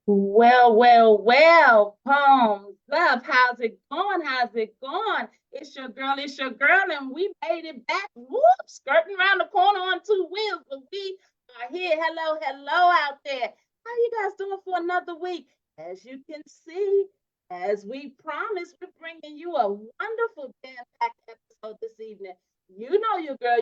Well, Poems Love, how's it going? How's it going? It's your girl, and we made it back. Whoop, skirting around the corner on two wheels, but we are here. Hello out there. How you guys doing for another week? As you can see, as we promised, we're bringing you a wonderful jam-packed episode this evening. You know your girl,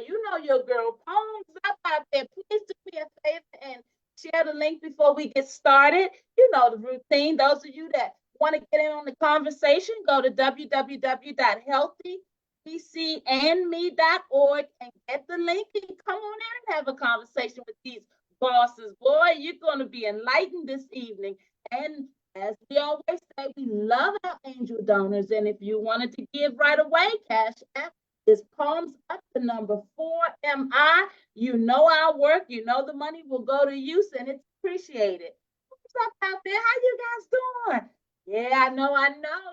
Poems Up out there. Please do me a favor and share the link before we get started. You know the routine. Those of you that want to get in on the conversation, go to www.healthybcandme.org and get the link and come on in and have a conversation with these bosses. Boy, you're going to be enlightened this evening. And as we always say, we love our angel donors. And if you wanted to give right away, Cash App is palms up the number 4MI. You know our work. You know the money will go to use and it's appreciated. What's up out there? How you guys doing? Yeah, I know.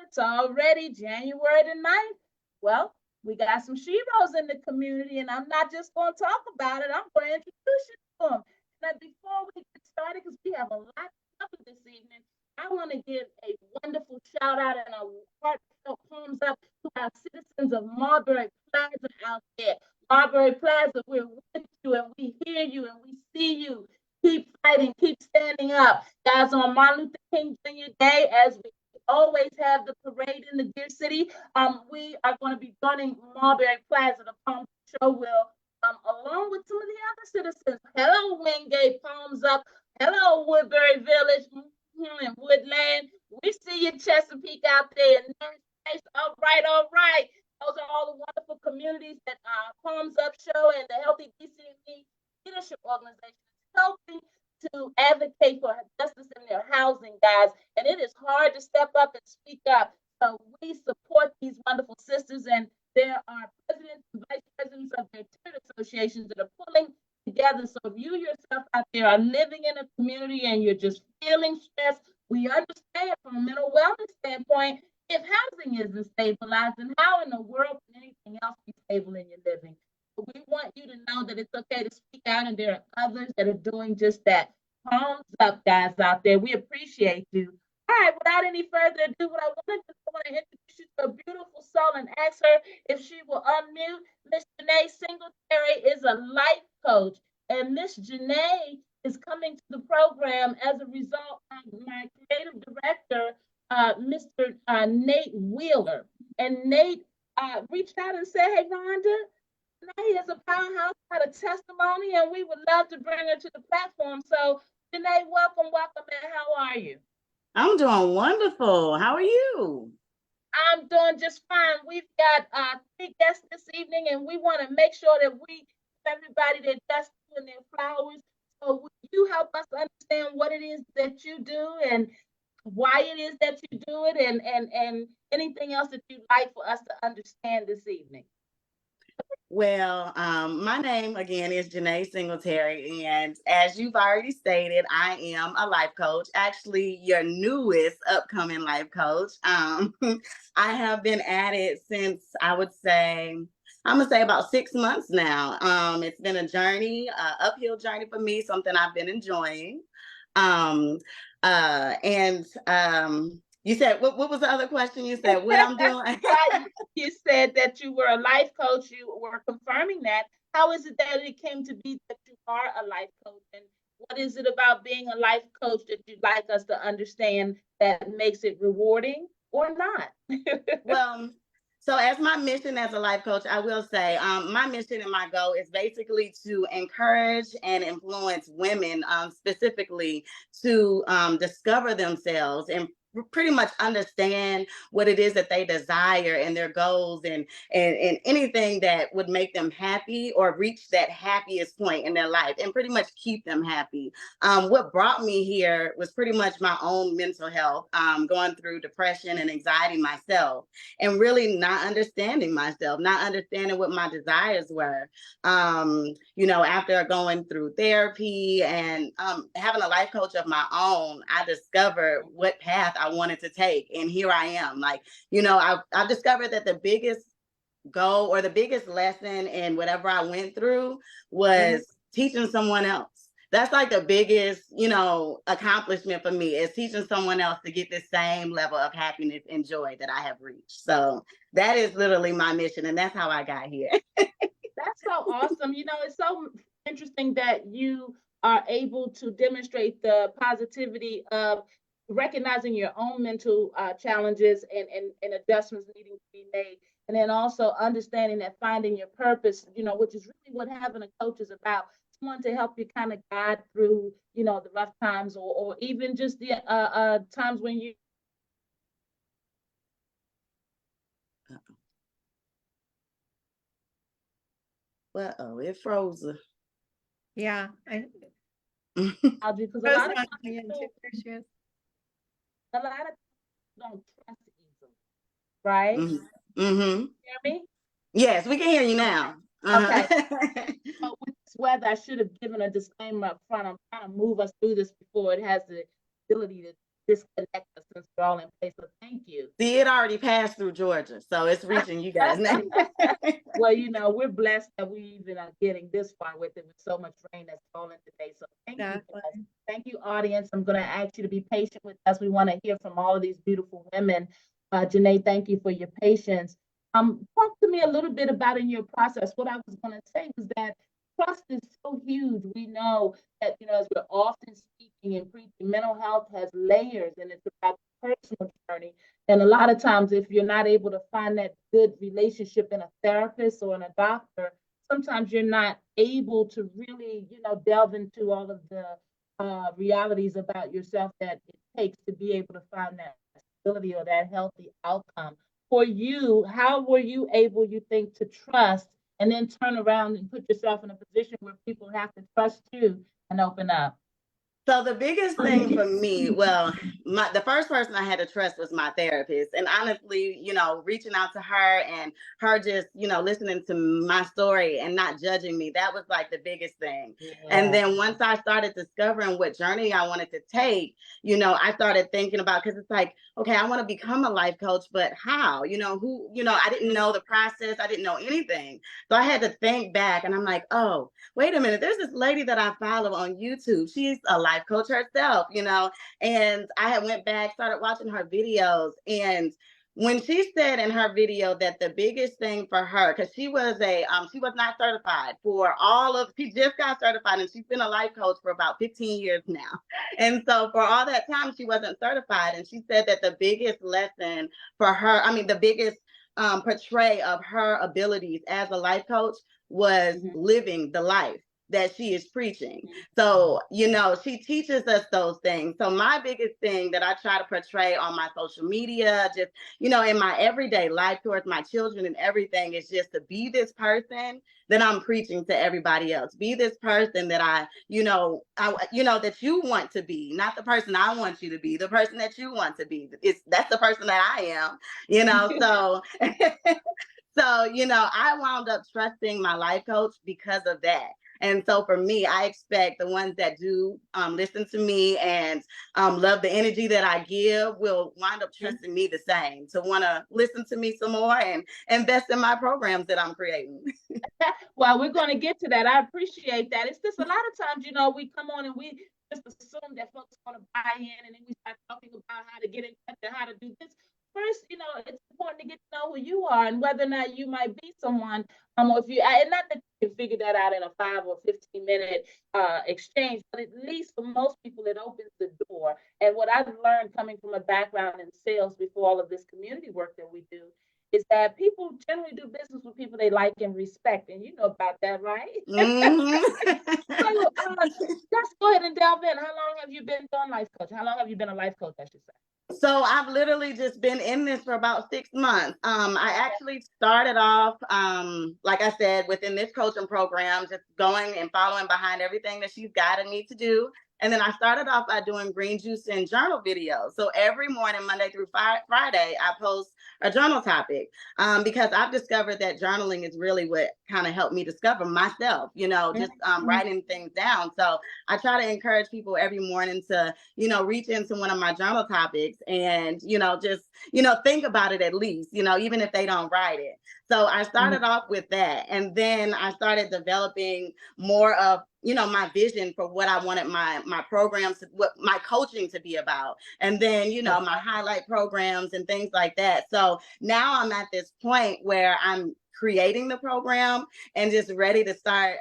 It's already January the 9th. Well, we got some sheroes in the community, and I'm not just going to talk about it. I'm going to introduce you to them. Now, before we get started, because we have a lot to cover this evening, I want to give a wonderful shout out and a heartfelt thumbs up to our citizens of Marbury Plaza out there. Marbury Plaza, we're with you and we hear you and we see you. Keep fighting, keep standing up. Guys, on Martin Luther King Jr. Day, as we always have the parade in the Deer City, we are going to be joining Marbury Plaza. The Palm Show will, along with some of the other citizens. Hello, Wingate, Palms Up. Hello, Woodbury Village and Woodland. We see you, Chesapeake, out there. All right, all right. Those are all the wonderful communities that Palms Up Show and the Healthy DCME Leadership Organization helping to advocate for justice in their housing, guys. And it is hard to step up and speak up. So we support these wonderful sisters, and there are presidents and vice presidents of their tenant associations that are pulling together. So if you yourself out there are living in a community and you're just feeling stressed, we understand from a mental wellness standpoint, if housing isn't stabilized, then how in the world can anything else be stable in your living? We want you to know that it's okay to speak out, and there are others that are doing just that. Palms up, guys out there. We appreciate you. All right, without any further ado, what I want to introduce you to a beautiful soul and ask her if she will unmute. Miss Janae Singletary is a life coach, and Miss Janae is coming to the program as a result of my creative director, Mr. Nate Wheeler. And Nate reached out and said, "Hey, Rhonda, Janae is a powerhouse, got a testimony, and we would love to bring her to the platform." So, Janae, welcome, and how are you? I'm doing wonderful. How are you? I'm doing just fine. We've got three guests this evening, and we want to make sure that we give everybody their just and their flowers. So, would you help us understand what it is that you do and why it is that you do it, and anything else that you'd like for us to understand this evening? Well, my name again is Janae Singletary, and as you've already stated, I am a life coach. Actually, your newest upcoming life coach. I have been at it since I'm gonna say about 6 months now. It's been a journey, uphill journey for me, something I've been enjoying. Um, and You said what was the other question? You said what I'm doing. You said that you were a life coach. You were confirming that. How is it that it came to be that you are a life coach? And what is it about being a life coach that you'd like us to understand that makes it rewarding or not? Well, so as my mission as a life coach, I will say my mission and my goal is basically to encourage and influence women specifically to discover themselves and pretty much understand what it is that they desire and their goals and anything that would make them happy or reach that happiest point in their life and pretty much keep them happy. What brought me here was pretty much my own mental health, going through depression and anxiety myself, and really not understanding myself, not understanding what my desires were. After going through therapy and having a life coach of my own, I discovered what path I wanted to take. And here I am. I've discovered that the biggest goal or the biggest lesson in whatever I went through was teaching someone else. that's like the biggest, accomplishment for me, is teaching someone else to get the same level of happiness and joy that I have reached. So that is literally my mission, and that's how I got here. That's so awesome. It's so interesting that you are able to demonstrate the positivity of recognizing your own mental challenges and adjustments needing to be made. And then also understanding that finding your purpose, which is really what having a coach is about. Someone to help you kind of guide through, the rough times or even just the times when you. Well, it froze. Yeah. Because a lot of times Yeah, don't trust easily, right? Mm-hmm. Hear me? Yes, we can hear you now. Okay. So with this weather, I should have given a disclaimer up front. I'm trying to move us through this before it has the ability to disconnect us since we're all in place. So thank you. See, it already passed through Georgia, so it's reaching you guys now. Well, we're blessed that we even are getting this far with it, with so much rain that's falling today. So thank you, guys. Thank you, audience. I'm going to ask you to be patient with us. We want to hear from all of these beautiful women. Janae, thank you for your patience. Talk to me a little bit about in your process. What I was going to say was that trust is so huge. We know that, as we're often speaking and preaching, mental health has layers, and it's about the personal journey. And a lot of times, if you're not able to find that good relationship in a therapist or in a doctor, sometimes you're not able to really, delve into all of the realities about yourself that it takes to be able to find that stability or that healthy outcome. For you, how were you able, you think, to trust and then turn around and put yourself in a position where people have to trust you and open up? So the biggest thing for me, well, the first person I had to trust was my therapist. And honestly, reaching out to her and her just, listening to my story and not judging me, that was like the biggest thing. Yeah. And then once I started discovering what journey I wanted to take, I started thinking about, because it's like, okay, I want to become a life coach, but how? I didn't know the process. I didn't know anything. So I had to think back, and I'm like, oh, wait a minute, there's this lady that I follow on YouTube. She's a life coach herself, and I had went back, started watching her videos. And when she said in her video that the biggest thing for her, because she was she was not certified she just got certified, and she's been a life coach for about 15 years now. And so for all that time, she wasn't certified. And she said that the biggest lesson for her, the biggest portray of her abilities as a life coach was living the life that she is preaching. So, she teaches us those things. So my biggest thing that I try to portray on my social media, just, in my everyday life towards my children and everything, is just to be this person that I'm preaching to everybody else. Be this person that that you want to be, not the person I want you to be, the person that you want to be. That's the person that I am, so so, I wound up trusting my life coach because of that. And so for me, I expect the ones that do listen to me and love the energy that I give will wind up trusting me the same, to want to listen to me some more and invest in my programs that I'm creating. Well, we're going to get to that. I appreciate that. It's just a lot of times, we come on and we just assume that folks are going to buy in, and then we start talking about how to get in touch and how to do this. First, it's important to get to know who you are and whether or not you might be someone, or if you, and not that you can figure that out in a 5 or 15-minute exchange, but at least for most people, it opens the door. And what I've learned coming from a background in sales before all of this community work that we do is that people generally do business with people they like and respect. And you know about that, right? Mm-hmm. So let's go ahead and delve in. How long have you been doing life coach? How long have you been a life coach, I should say? So I've literally just been in this for about 6 months. I actually started off, like I said, within this coaching program, just going and following behind everything that she's guided me to do. And then I started off by doing green juice and journal videos. So every morning, Monday through Friday, I post a journal topic because I've discovered that journaling is really what kind of helped me discover myself, just writing things down. So I try to encourage people every morning to, reach into one of my journal topics and, just, think about it at least, even if they don't write it. So I started off with that, and then I started developing more of, you know, my vision for what I wanted my programs, what my coaching to be about, and then, you know, my highlight programs and things like that. So now I'm at this point where I'm creating the program and just ready to start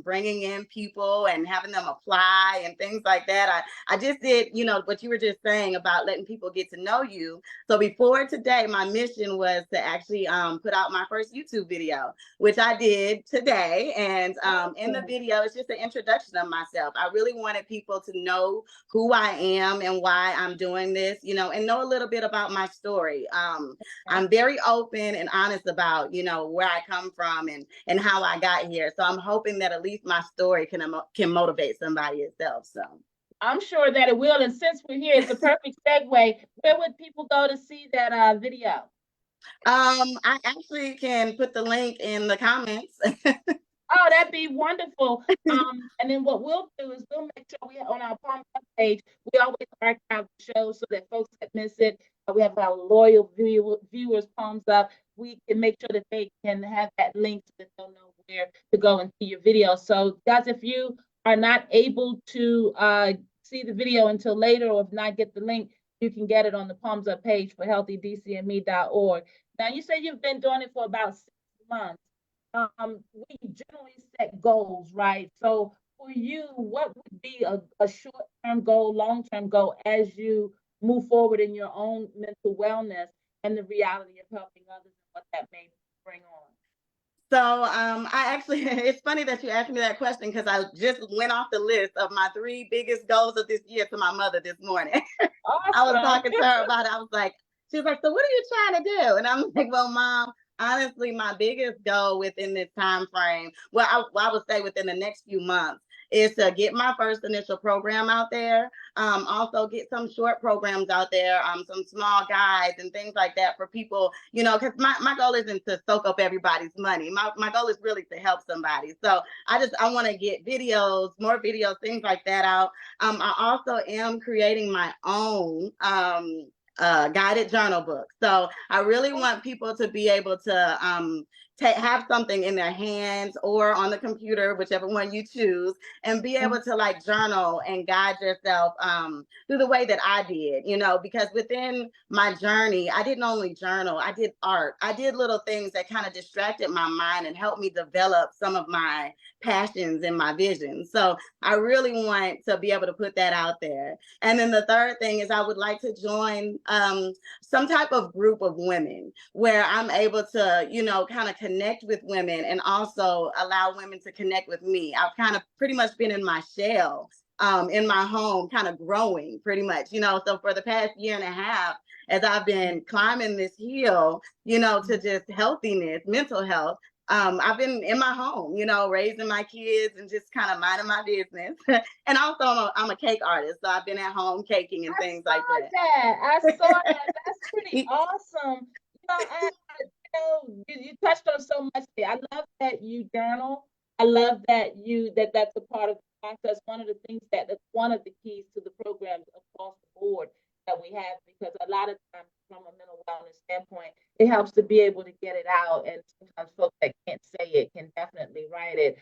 bringing in people and having them apply and things like that. I just did, you know, what you were just saying about letting people get to know you. So before today, my mission was to actually put out my first YouTube video, which I did today. And in the video, it's just an introduction of myself. I really wanted people to know who I am and why I'm doing this, you know, and know a little bit about my story. I'm very open and honest about, you know, where I come from and how I got here. So I'm hoping that at least my story can motivate somebody itself. So I'm sure that it will. And since we're here, it's a perfect segue. Where would people go to see that video? I actually can put the link in the comments. Oh, that'd be wonderful. And then what we'll do is we'll make sure we on our Palms Up page, we always archive the show so that folks that miss it, we have our loyal viewers Palms Up. We can make sure that they can have that link so that they'll know where to go and see your video. So guys, if you are not able to see the video until later, or if not get the link, you can get it on the Palms Up page for healthydcme.org. Now, you say you've been doing it for about 6 months. We generally set goals, right? So for you, what would be a short-term goal, long-term goal as you move forward in your own mental wellness and the reality of helping others and what that may bring on? So I actually, it's funny that you asked me that question because I just went off the list of my 3 biggest goals of this year to my mother this morning. Awesome. I was talking to her about it. I was like, she was like, so what are you trying to do? And I'm like, well, Mom, honestly, my biggest goal within this time frame, I would say within the next few months, is to get my first initial program out there. Also get some short programs out there, some small guides and things like that for people, you know, because my goal isn't to soak up everybody's money. My goal is really to help somebody. So I want to get videos, more videos, things like that out. I also am creating my own guided journal book. So I really want people to be able to have something in their hands or on the computer, whichever one you choose, and be able to like journal and guide yourself through the way that I did, you know, because within my journey, I didn't only journal, I did art. I did little things that kind of distracted my mind and helped me develop some of my passions and my visions. So I really want to be able to put that out there. And then the third thing is I would like to join some type of group of women where I'm able to, you know, kind of connect with women and also allow women to connect with me. I've kind of pretty much been in my shell in my home, kind of growing pretty much, you know. So for the past year and a half, as I've been climbing this hill, you know, to just healthiness, mental health, I've been in my home, you know, raising my kids and just kind of minding my business. And also I'm a cake artist, so I've been at home caking and things like that. I saw that. That's pretty awesome. You touched on so much there. I love that you journal. I love that that's a part of the process. One of the things that's one of the keys to the programs across the board that we have, because a lot of times from a mental wellness standpoint, it helps to be able to get it out. And sometimes folks that can't say it can definitely write it.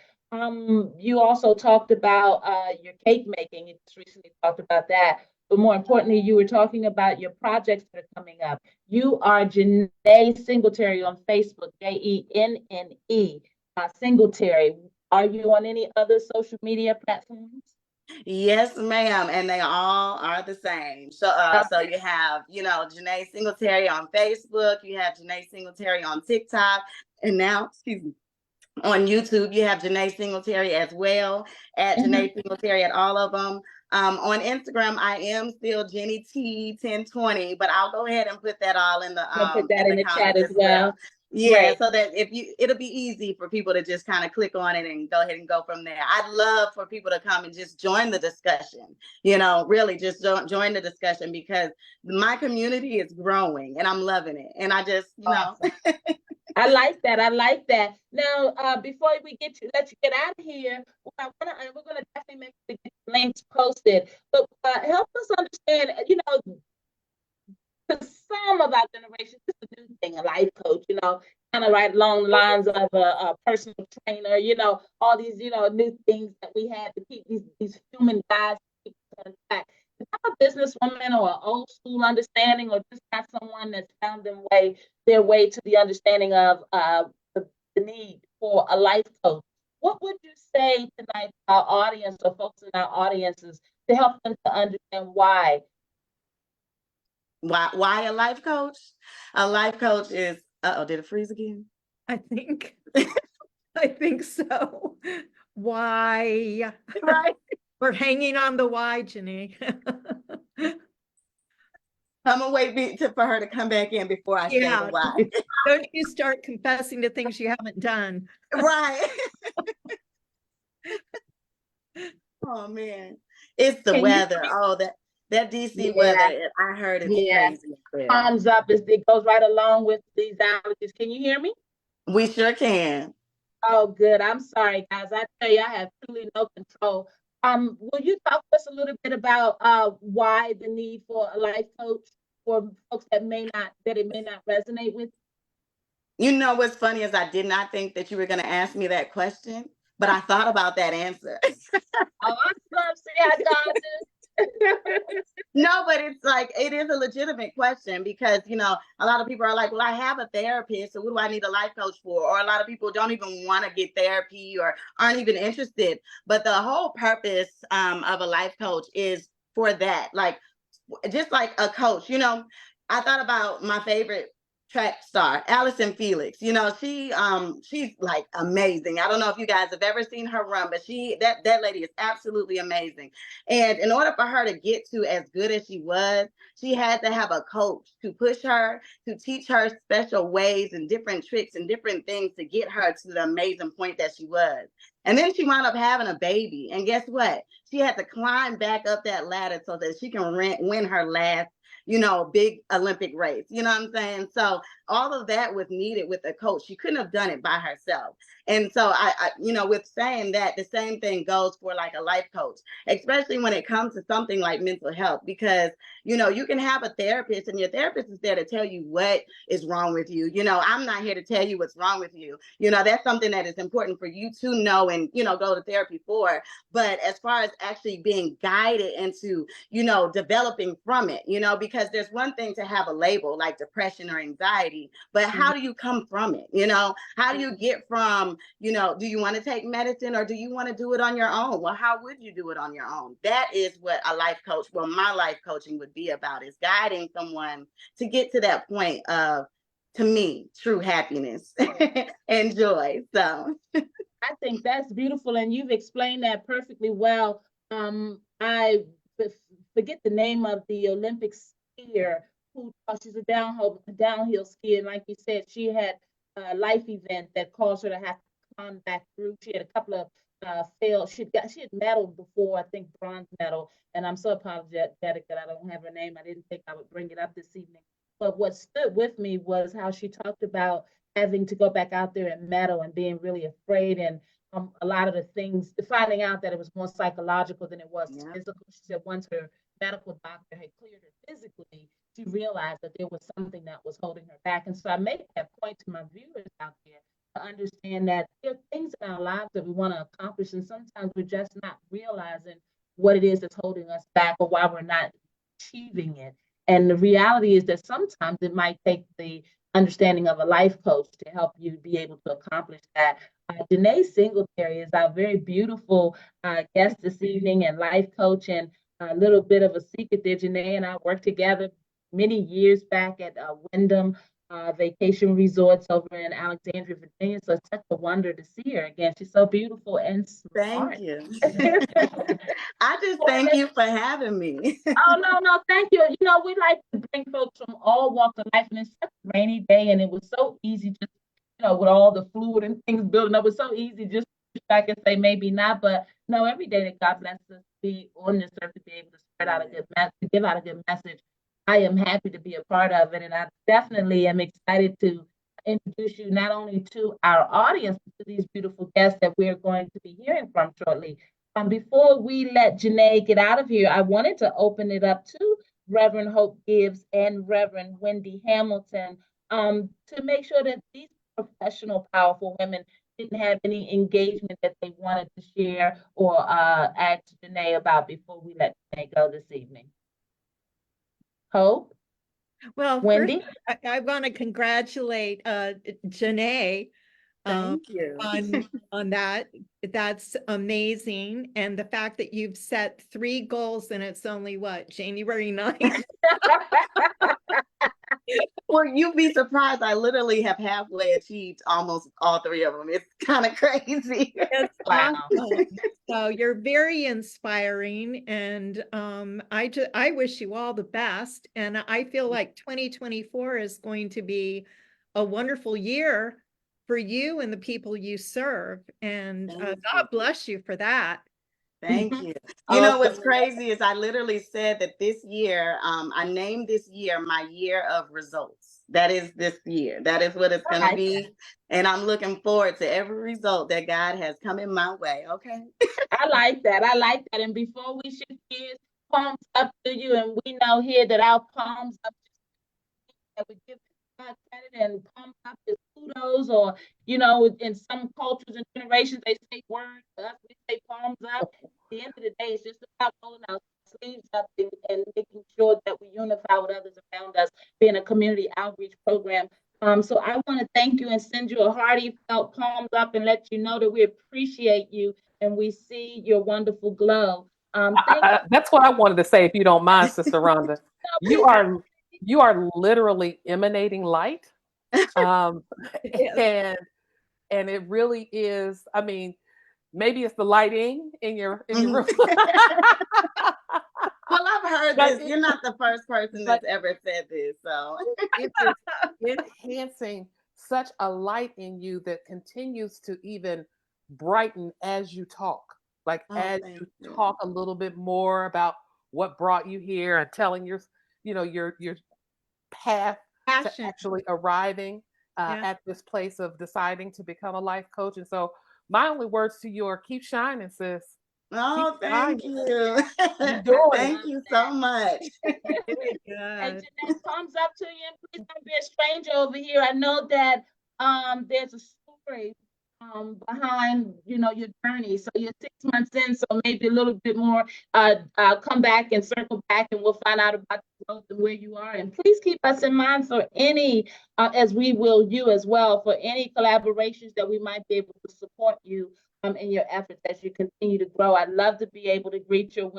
You also talked about your cake making. You just recently talked about that. But more importantly, you were talking about your projects that are coming up. You are Janae Singletary on Facebook, Jenne Singletary. Are you on any other social media platforms? Yes, ma'am, and they all are the same. So you have, you know, Janae Singletary on Facebook, you have Janae Singletary on TikTok, and now, excuse me, on YouTube, you have Janae Singletary as well, at Janae Singletary at all of them. On Instagram, I am still Jenny T 1020, but I'll go ahead and put that all in the put that in the chat as well. Yeah, right. So that it'll be easy for people to just kind of click on it and go ahead and go from there. I'd love for people to come and just join the discussion, you know, really just join the discussion, because my community is growing and I'm loving it. And I just, you know. I like that. I like that. Now, before we let you get out of here, we're gonna definitely make sure to get the links posted. But help us understand, you know, to some of our generation, this is a new thing, a life coach, you know, kind of right along the lines of a personal trainer, all these, new things that we have to keep these human guides intact. Is that a businesswoman or an old school understanding, or just not someone that's found their way to the understanding of the need for a life coach? What would you say tonight to our audience or folks in our audiences to help them to understand why? Why a life coach? A life coach is, did it freeze again? I think so. Why? Right. We're hanging on the why, Janae. I'm gonna wait for her to come back in before I say the why. Don't you start confessing to things you haven't done. Right. Oh man, it's the weather. Oh, that DC weather. I heard it's crazy. Time's up. It goes right along with these allergies. Can you hear me? We sure can. Oh, good. I'm sorry, guys. I tell you, I have truly no control. Will you talk to us a little bit about why the need for a life coach for folks that it may not resonate with? You know what's funny is I did not think that you were going to ask me that question, but I thought about that answer. Awesome. See how God is. No, but it's like, it is a legitimate question because, a lot of people are like, well, I have a therapist, so what do I need a life coach for? Or a lot of people don't even want to get therapy or aren't even interested. But the whole purpose of a life coach is for that. Like, just like a coach, I thought about my favorite track star, Allison Felix. She's like amazing. I don't know if you guys have ever seen her run, but that lady is absolutely amazing. And in order for her to get to as good as she was, she had to have a coach to push her, to teach her special ways and different tricks and different things to get her to the amazing point that she was. And then she wound up having a baby. And guess what? She had to climb back up that ladder so that she can win her last big Olympic race. You know what I'm saying? So all of that was needed with a coach. She couldn't have done it by herself. And so I with saying that, the same thing goes for like a life coach, especially when it comes to something like mental health, because, you can have a therapist and your therapist is there to tell you what is wrong with you. I'm not here to tell you what's wrong with you. That's something that is important for you to know and, go to therapy for. But as far as actually being guided into, developing from it, because there's one thing to have a label like depression or anxiety, but how do you come from it? How do you get from, do you want to take medicine or do you want to do it on your own? Well, how would you do it on your own? That is what a life coach, my life coaching would be about, is guiding someone to get to that point of, to me, true happiness and joy. So I think that's beautiful. And you've explained that perfectly well. I forget the name of the Olympic skier who she's a downhill skier. And like you said, she had a life event that caused her to have to climb back through. She had a couple of failed. She had medaled before, I think bronze medal. And I'm so apologetic that I don't have her name. I didn't think I would bring it up this evening. But what stood with me was how she talked about having to go back out there and medal and being really afraid, and a lot of the things, finding out that it was more psychological than it was physical. She said once her medical doctor had cleared her physically, she realized that there was something that was holding her back. And so I make that point to my viewers out there to understand that there are things in our lives that we want to accomplish, and sometimes we're just not realizing what it is that's holding us back or why we're not achieving it. And the reality is that sometimes it might take the understanding of a life coach to help you be able to accomplish that. Janae Singletary is our very beautiful guest this evening and life coach. And a little bit of a secret there, Janae and I worked together many years back at Wyndham Vacation Resorts over in Alexandria, Virginia. So it's such a wonder to see her again. She's so beautiful and smart. Thank you. I just thank you for having me. Oh, no, thank you. We like to bring folks from all walks of life, and it's such a rainy day, and it was so easy just, with all the fluid and things building up, it was so easy just to back and say maybe not, but no, every day that God blesses us to be on this earth, to be able to spread out a good message, to give out a good message, I am happy to be a part of it, and I definitely am excited to introduce you not only to our audience, but to these beautiful guests that we're going to be hearing from shortly. Before we let Janae get out of here, I wanted to open it up to Reverend Hope Gibbs and Reverend Wendy Hamilton to make sure that these professional, powerful women didn't have any engagement that they wanted to share or ask Janae about before we let Janae go this evening? Hope, Well, first, Wendy? I want to congratulate Janae Thank you. on that. That's amazing. And the fact that you've set 3 goals and it's only what, January 9th? Well, you'd be surprised. I literally have halfway achieved almost all 3 of them. It's kind of crazy. It's Wow. awesome. So you're very inspiring, and I wish you all the best. And I feel like 2024 is going to be a wonderful year for you and the people you serve. And Thank God you. bless you for that. Thank you. Oh, You know what's so- crazy is I literally said that this year, I named this year my year of results. That is this year. That is what it's I going to like be. And I'm looking forward to every result that God has come in my way. Okay. I like that. I like that. And before we shift gears, palms up to you. And we know here that our palms up, that we give God credit and palms up is kudos, or, you know, in some cultures and generations, they say words. To us, we say palms up. At the end of the day, it's just about rolling our sleeves up and making sure that we unify with others around us, being a community outreach program. So I want to thank you and send you a hearty-felt palms up and let you know that we appreciate you and we see your wonderful glow. That's what I wanted to say, if you don't mind, Sister Rhonda. You please. are you are literally emanating light, um, Yes. and it really is. I mean, maybe it's the lighting in your room. Well, I've heard But this. You're not the first person but that's ever said this. So it is enhancing such a light in you that continues to even brighten as you talk. Like oh, as thank you you. talk a little bit more about what brought you here and telling your path to Passion. actually arriving Yeah. at this place of deciding to become a life coach. And so my only words to you are keep shining, sis. Keep Oh, shining. thank you. You're doing it. Thank you so much. Very Hey, good. Jeanette, thumbs up to you. And please don't be a stranger over here. I know that there's a story behind your journey. So you're 6 months in, so maybe a little bit more. Come back and circle back, and we'll find out about the growth and where you are. And please keep us in mind for any, as we will you as well, for any collaborations that we might be able to support you in your efforts as you continue to grow. I'd love to be able to greet your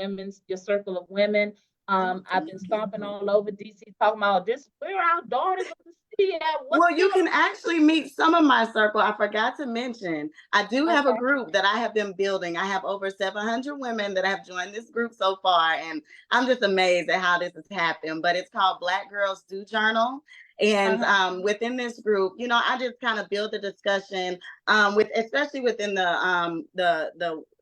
circle of women. I've been stomping all over DC talking about this, where our daughters of the city at. Well, you can actually meet some of my circle. I forgot to mention, I do have a Okay. group that I have been building. I have over 700 women that have joined this group so far, and I'm just amazed at how this has happened. But it's called Black Girls Do Journal. And within this group, I just kind of build the discussion especially within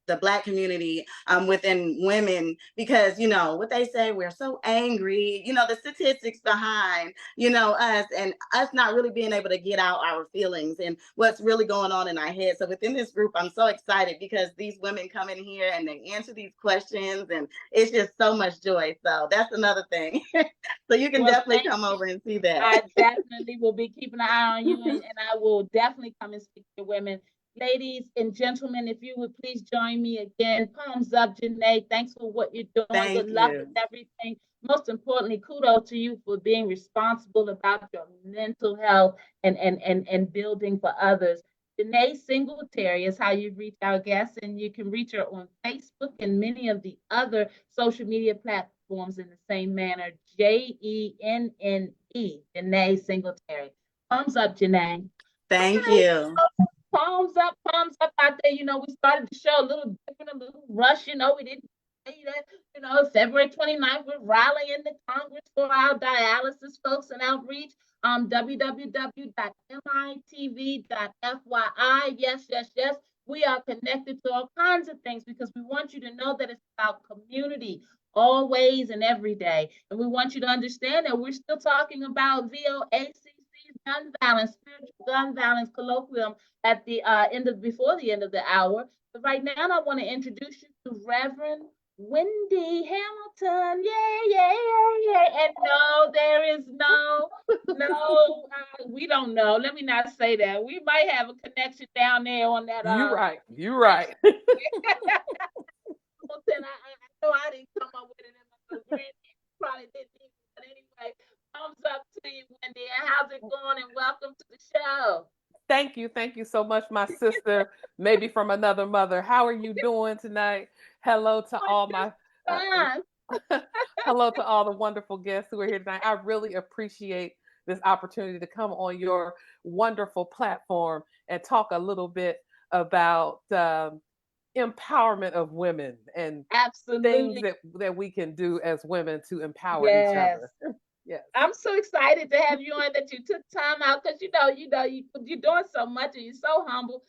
the Black community, within women, because what they say, we're so angry, the statistics behind us, and us not really being able to get out our feelings and what's really going on in our head. So within this group, I'm so excited because these women come in here and they answer these questions, and it's just so much joy. So that's another thing. So you can definitely come over and see that. I definitely will be keeping an eye on you, and I will definitely come and speak to women. Ladies and gentlemen, if you would please join me again. Palms up, Janae. Thanks for what you're doing. Thank Good luck you. with everything. Most importantly, kudos to you for being responsible about your mental health and building for others. Janae Singletary is how you reach our guests, and you can reach her on Facebook and many of the other social media platforms in the same manner. JENNE, Janae Singletary. Thumbs up, Janae. Thank you. Palms up out there. We started the show a little different, a little rush. We didn't say that. February 29th, we're rallying the Congress for our dialysis folks and outreach. www.mitv.fyi. Yes, yes, yes. We are connected to all kinds of things because we want you to know that it's about community always and every day. And we want you to understand that we're still talking about VOACC's gun violence, spiritual gun violence colloquium at the before the end of the hour. But right now, I want to introduce you to Reverend Wendy Hamilton, yay. And no, there is no, we don't know. Let me not say that. We might have a connection down there on that. You right. You right. Hamilton. I know I didn't come up with it in my brain. Probably didn't either. But anyway, thumbs up to you, Wendy. And how's it going? And welcome to the show. Thank you. Thank you so much, my sister, maybe from another mother. How are you doing tonight? Hello to all my Fine. hello to all the wonderful guests who are here tonight. I really appreciate this opportunity to come on your wonderful platform and talk a little bit about empowerment of women and things Absolutely. that we can do as women to empower each Yes. other. Yes. I'm so excited to have you on, that you took time out, because you're doing so much and you're so humble.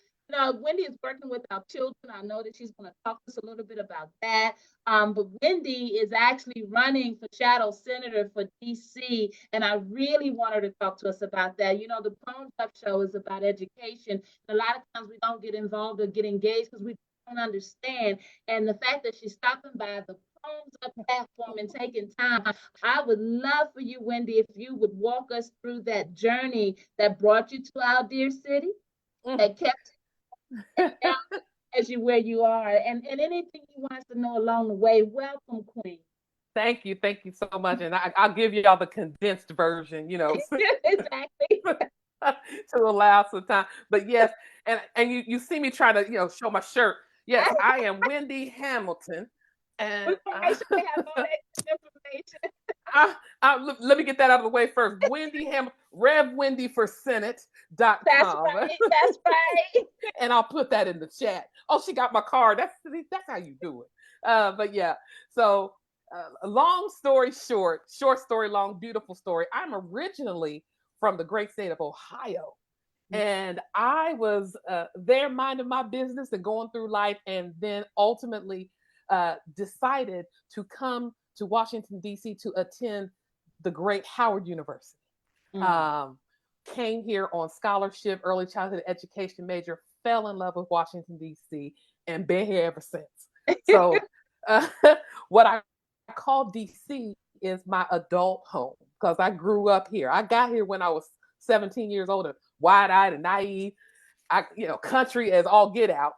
Wendy is working with our children. I know that she's going to talk to us a little bit about that. But Wendy is actually running for shadow senator for DC, and I really want her to talk to us about that. The Phones Up show is about education, and a lot of times we don't get involved or get engaged because we don't understand. And the fact that she's stopping by the Phones Up platform and taking time, I would love for you, Wendy, if you would walk us through that journey that brought you to our dear city, that kept as you where you are, and anything you want us to know along the way. Welcome, Queen. Thank you so much, and I'll give you all the condensed version, Exactly. to allow some time. But yes, and you see me trying to show my shirt. Yes, I am Wendy Hamilton, and We want to make sure we have all that information. let me get that out of the way first. Wendy Hamilton, RevWendyForSenate.com. That's right. And I'll put that in the chat. Oh, she got my card. That's how you do it. But yeah, so long story short story long, beautiful story. I'm originally from the great state of Ohio. And I was there minding my business and going through life, and then ultimately decided to come to Washington, D.C. to attend the great Howard University. Came here on scholarship, early childhood education major, fell in love with Washington, D.C., and been here ever since. So what I call D.C. is my adult home, because I grew up here. I got here when I was 17 years old, and wide-eyed and naive. Country as all get out,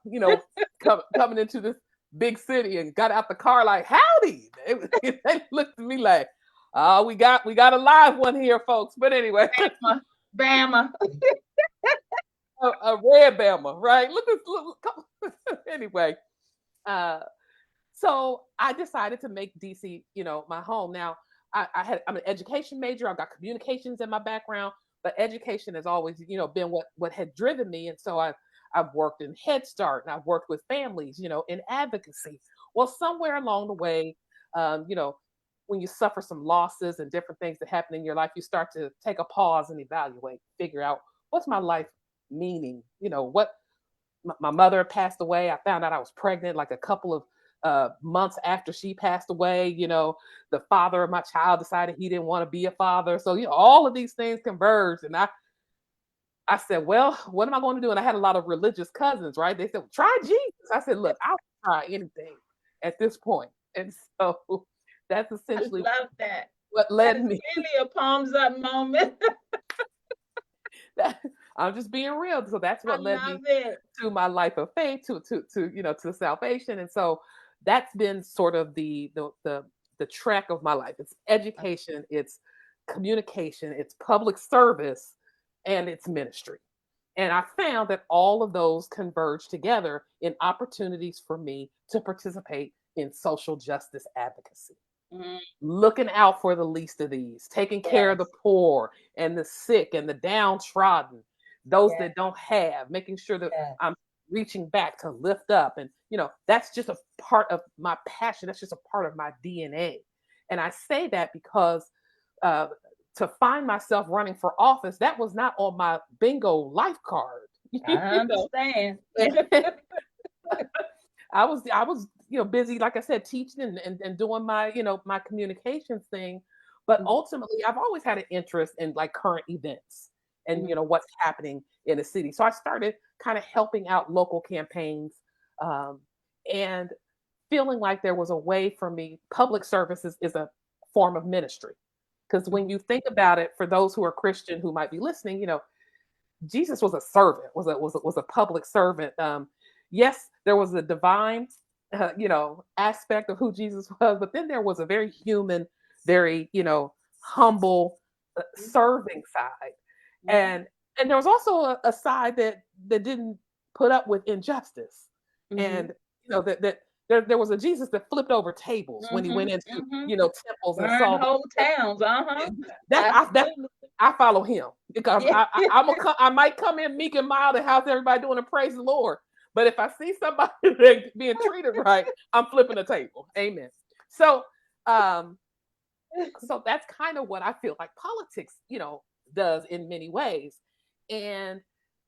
coming into this big city, and got out the car like, howdy. They looked at me like, oh, we got a live one here, folks. But anyway. Bama. a red Bama, right? Look. Anyway. So I decided to make DC, my home. Now, I'm an education major. I've got communications in my background, but education has always, been what had driven me. And so I've worked in Head Start, and I've worked with families, in advocacy. Well, somewhere along the way, when you suffer some losses and different things that happen in your life, you start to take a pause and evaluate, figure out, what's my life meaning? What my mother passed away. I found out I was pregnant like a couple of months after she passed away. The father of my child decided he didn't want to be a father. So, all of these things converged. And I said, well, what am I going to do? And I had a lot of religious cousins, right? They said, well, try Jesus. I said, look, I'll try anything at this point. And so that's essentially I love that. What led me. Really a palms up moment. I'm just being real. So that's what led me to my life of faith, to salvation. And so that's been sort of the track of my life. It's education, it's communication, it's public service, and it's ministry. And I found that all of those converge together in opportunities for me to participate in social justice advocacy. Looking out for the least of these, taking care of the poor and the sick and the downtrodden, those that don't have, making sure that I'm reaching back to lift up. And, that's just a part of my passion. That's just a part of my DNA. And I say that because to find myself running for office, that was not on my bingo life card. I understand. I was busy, like I said, teaching and doing my my communications thing, but ultimately I've always had an interest in like current events and what's happening in the city. So I started kind of helping out local campaigns, and feeling like there was a way for me. Public services is a form of ministry. Because when you think about it, for those who are Christian who might be listening, Jesus was a servant, was a public servant. Yes, there was a divine, aspect of who Jesus was, but then there was a very human, very humble, serving side, and there was also a side that didn't put up with injustice, and that there was a Jesus that flipped over tables when he went into temples and Burned saw whole towns. that Absolutely. I follow him because Yeah. I might come in meek and mild and how's everybody doing and praise the Lord. But if I see somebody being treated right, I'm flipping the table. Amen. So so that's kind of what I feel like politics, does in many ways. And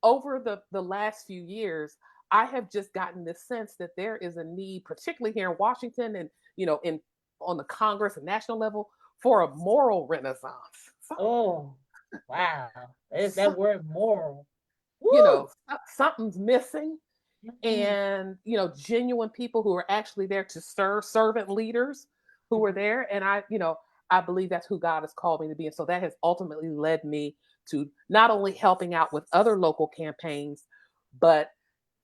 over the last few years, I have just gotten this sense that there is a need, particularly here in Washington and in on the Congress and national level, for a moral renaissance. Oh, wow. There's that word moral. Something's missing, Mhm. and genuine people who are actually there to serve, servant leaders who are there, and I believe that's who God has called me to be, and so that has ultimately led me to not only helping out with other local campaigns, but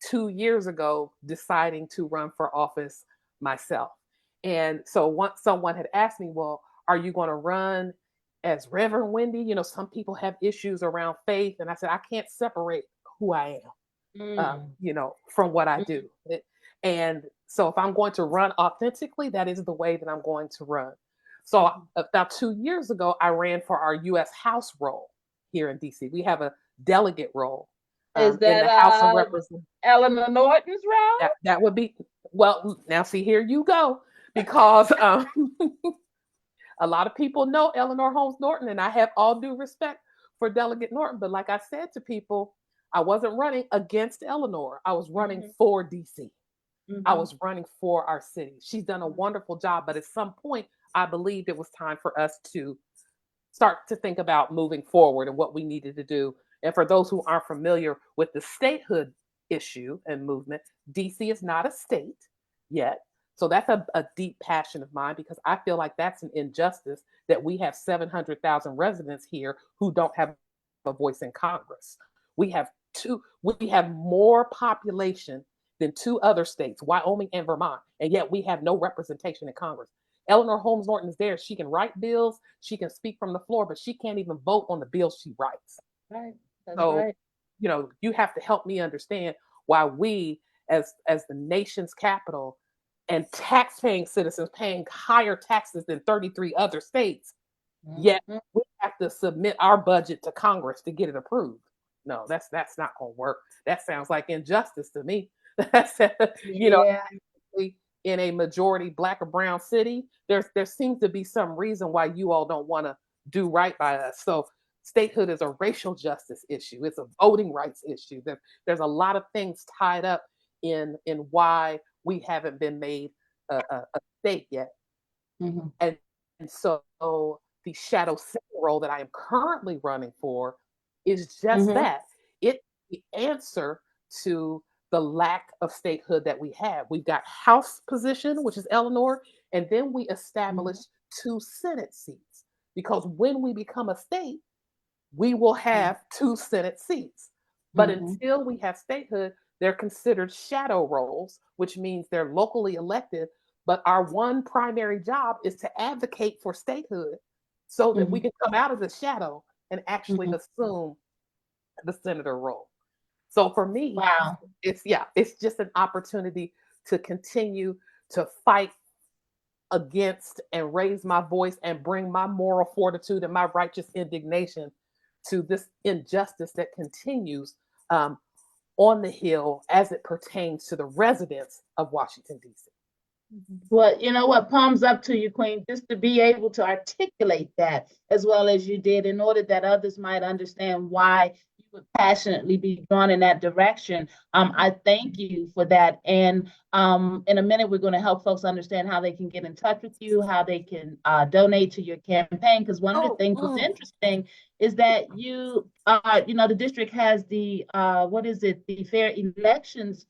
2 years ago deciding to run for office myself. And so once someone had asked me, well, are you going to run as Reverend Wendy? Some people have issues around faith, and I said I can't separate who I am, from what I do. And so if I'm going to run authentically, that is the way that I'm going to run. So about 2 years ago, I ran for our U.S. House role here in D.C. We have a delegate role Is in that the House of Representatives. Eleanor Norton's route? That would be, well, now see, here you go, because a lot of people know Eleanor Holmes Norton, and I have all due respect for Delegate Norton. But like I said to people, I wasn't running against Eleanor. I was running for DC. I was running for our city. She's done a wonderful job, but at some point, I believed it was time for us to start to think about moving forward and what we needed to do. And for those who aren't familiar with the statehood issue and movement, DC is not a state yet. So that's a deep passion of mine, because I feel like that's an injustice that we have 700,000 residents here who don't have a voice in Congress. We have more population than two other states, Wyoming and Vermont, and yet we have no representation in Congress. Eleanor Holmes Norton is there. She can write bills, she can speak from the floor, but she can't even vote on the bills she writes. Right. That's So, right. you have to help me understand why we, as the nation's capital and tax-paying citizens paying higher taxes than 33 other states, yet we have to submit our budget to Congress to get it approved. No, that's not going to work. That sounds like injustice to me. That's Yeah. in a majority Black or brown city, there seems to be some reason why you all don't want to do right by us. So statehood is a racial justice issue. It's a voting rights issue. There's a lot of things tied up in why we haven't been made a state yet. And so the shadow city role that I am currently running for is just that. It's the answer to the lack of statehood that we have. We've got House position, which is Eleanor, and then we established 2 Senate seats, because when we become a state, we will have 2 Senate seats. But until we have statehood, they're considered shadow roles, which means they're locally elected. But our one primary job is to advocate for statehood so that we can come out of the shadow and actually assume the senator role. So for me, Wow. it's just an opportunity to continue to fight against and raise my voice and bring my moral fortitude and my righteous indignation to this injustice that continues on the Hill as it pertains to the residents of Washington, D.C. Well, you know what? Palms up to you, Queen, just to be able to articulate that as well as you did, in order that others might understand why you would passionately be drawn in that direction. I thank you for that. And in a minute, we're going to help folks understand how they can get in touch with you, how they can donate to your campaign. Because one of the things that's interesting is that the district has the the Fair Elections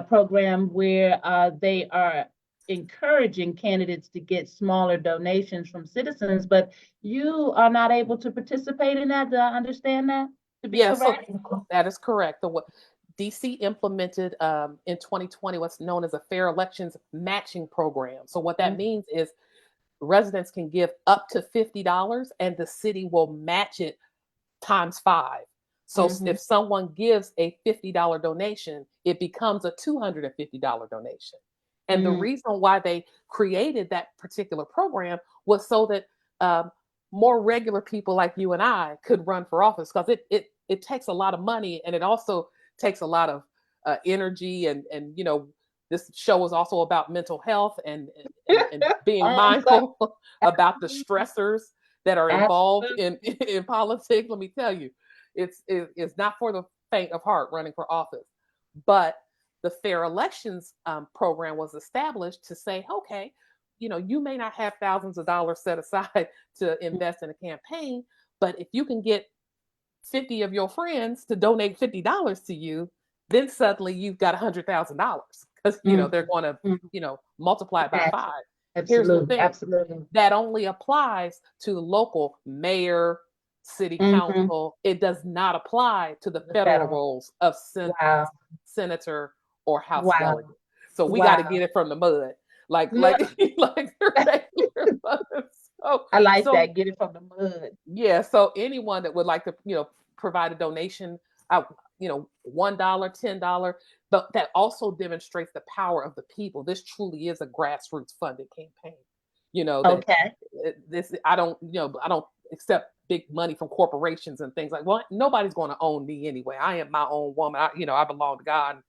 program, where they are encouraging candidates to get smaller donations from citizens, but you are not able to participate in that. Do I understand that to be Yeah, so correct? that is correct. The what DC implemented in 2020 what's known as a fair elections matching program. So what that Mhm. means is residents can give up to $50 and the city will match it times 5. So Mhm. if someone gives a $50 donation, it becomes a $250 donation. And the Mm. reason why they created that particular program was so that um, more regular people like you and I could run for office, because it takes a lot of money, and it also takes a lot of energy, and this show is also about mental health and being I'm so mindful about the stressors that are involved absolutely. in politics. Let me tell you, it's not for the faint of heart running for office. But the fair elections program was established to say, okay, you may not have thousands of dollars set aside to invest in a campaign, but if you can get 50 of your friends to donate $50 to you, then suddenly you've got $100,000, because Mm. they're going to Mm. multiply it by Match. 5. Here's the Absolutely. thing, Absolutely. that only applies to the local mayor, city Mhm. council. It does not apply to the The federal federal. roles of Wow. senator or house Wow. delegate. So we got to Wow. get it from the mud, like Look, like like the regular mud. So I like so that. Get it from the mud. yeah, so anyone that would like to, provide a donation, $1, $10, but that also demonstrates the power of the people. This truly is a grassroots funded campaign. That Okay. this I don't accept big money from corporations and things like. Well, nobody's going to own me anyway. I am my own woman. I belong to God.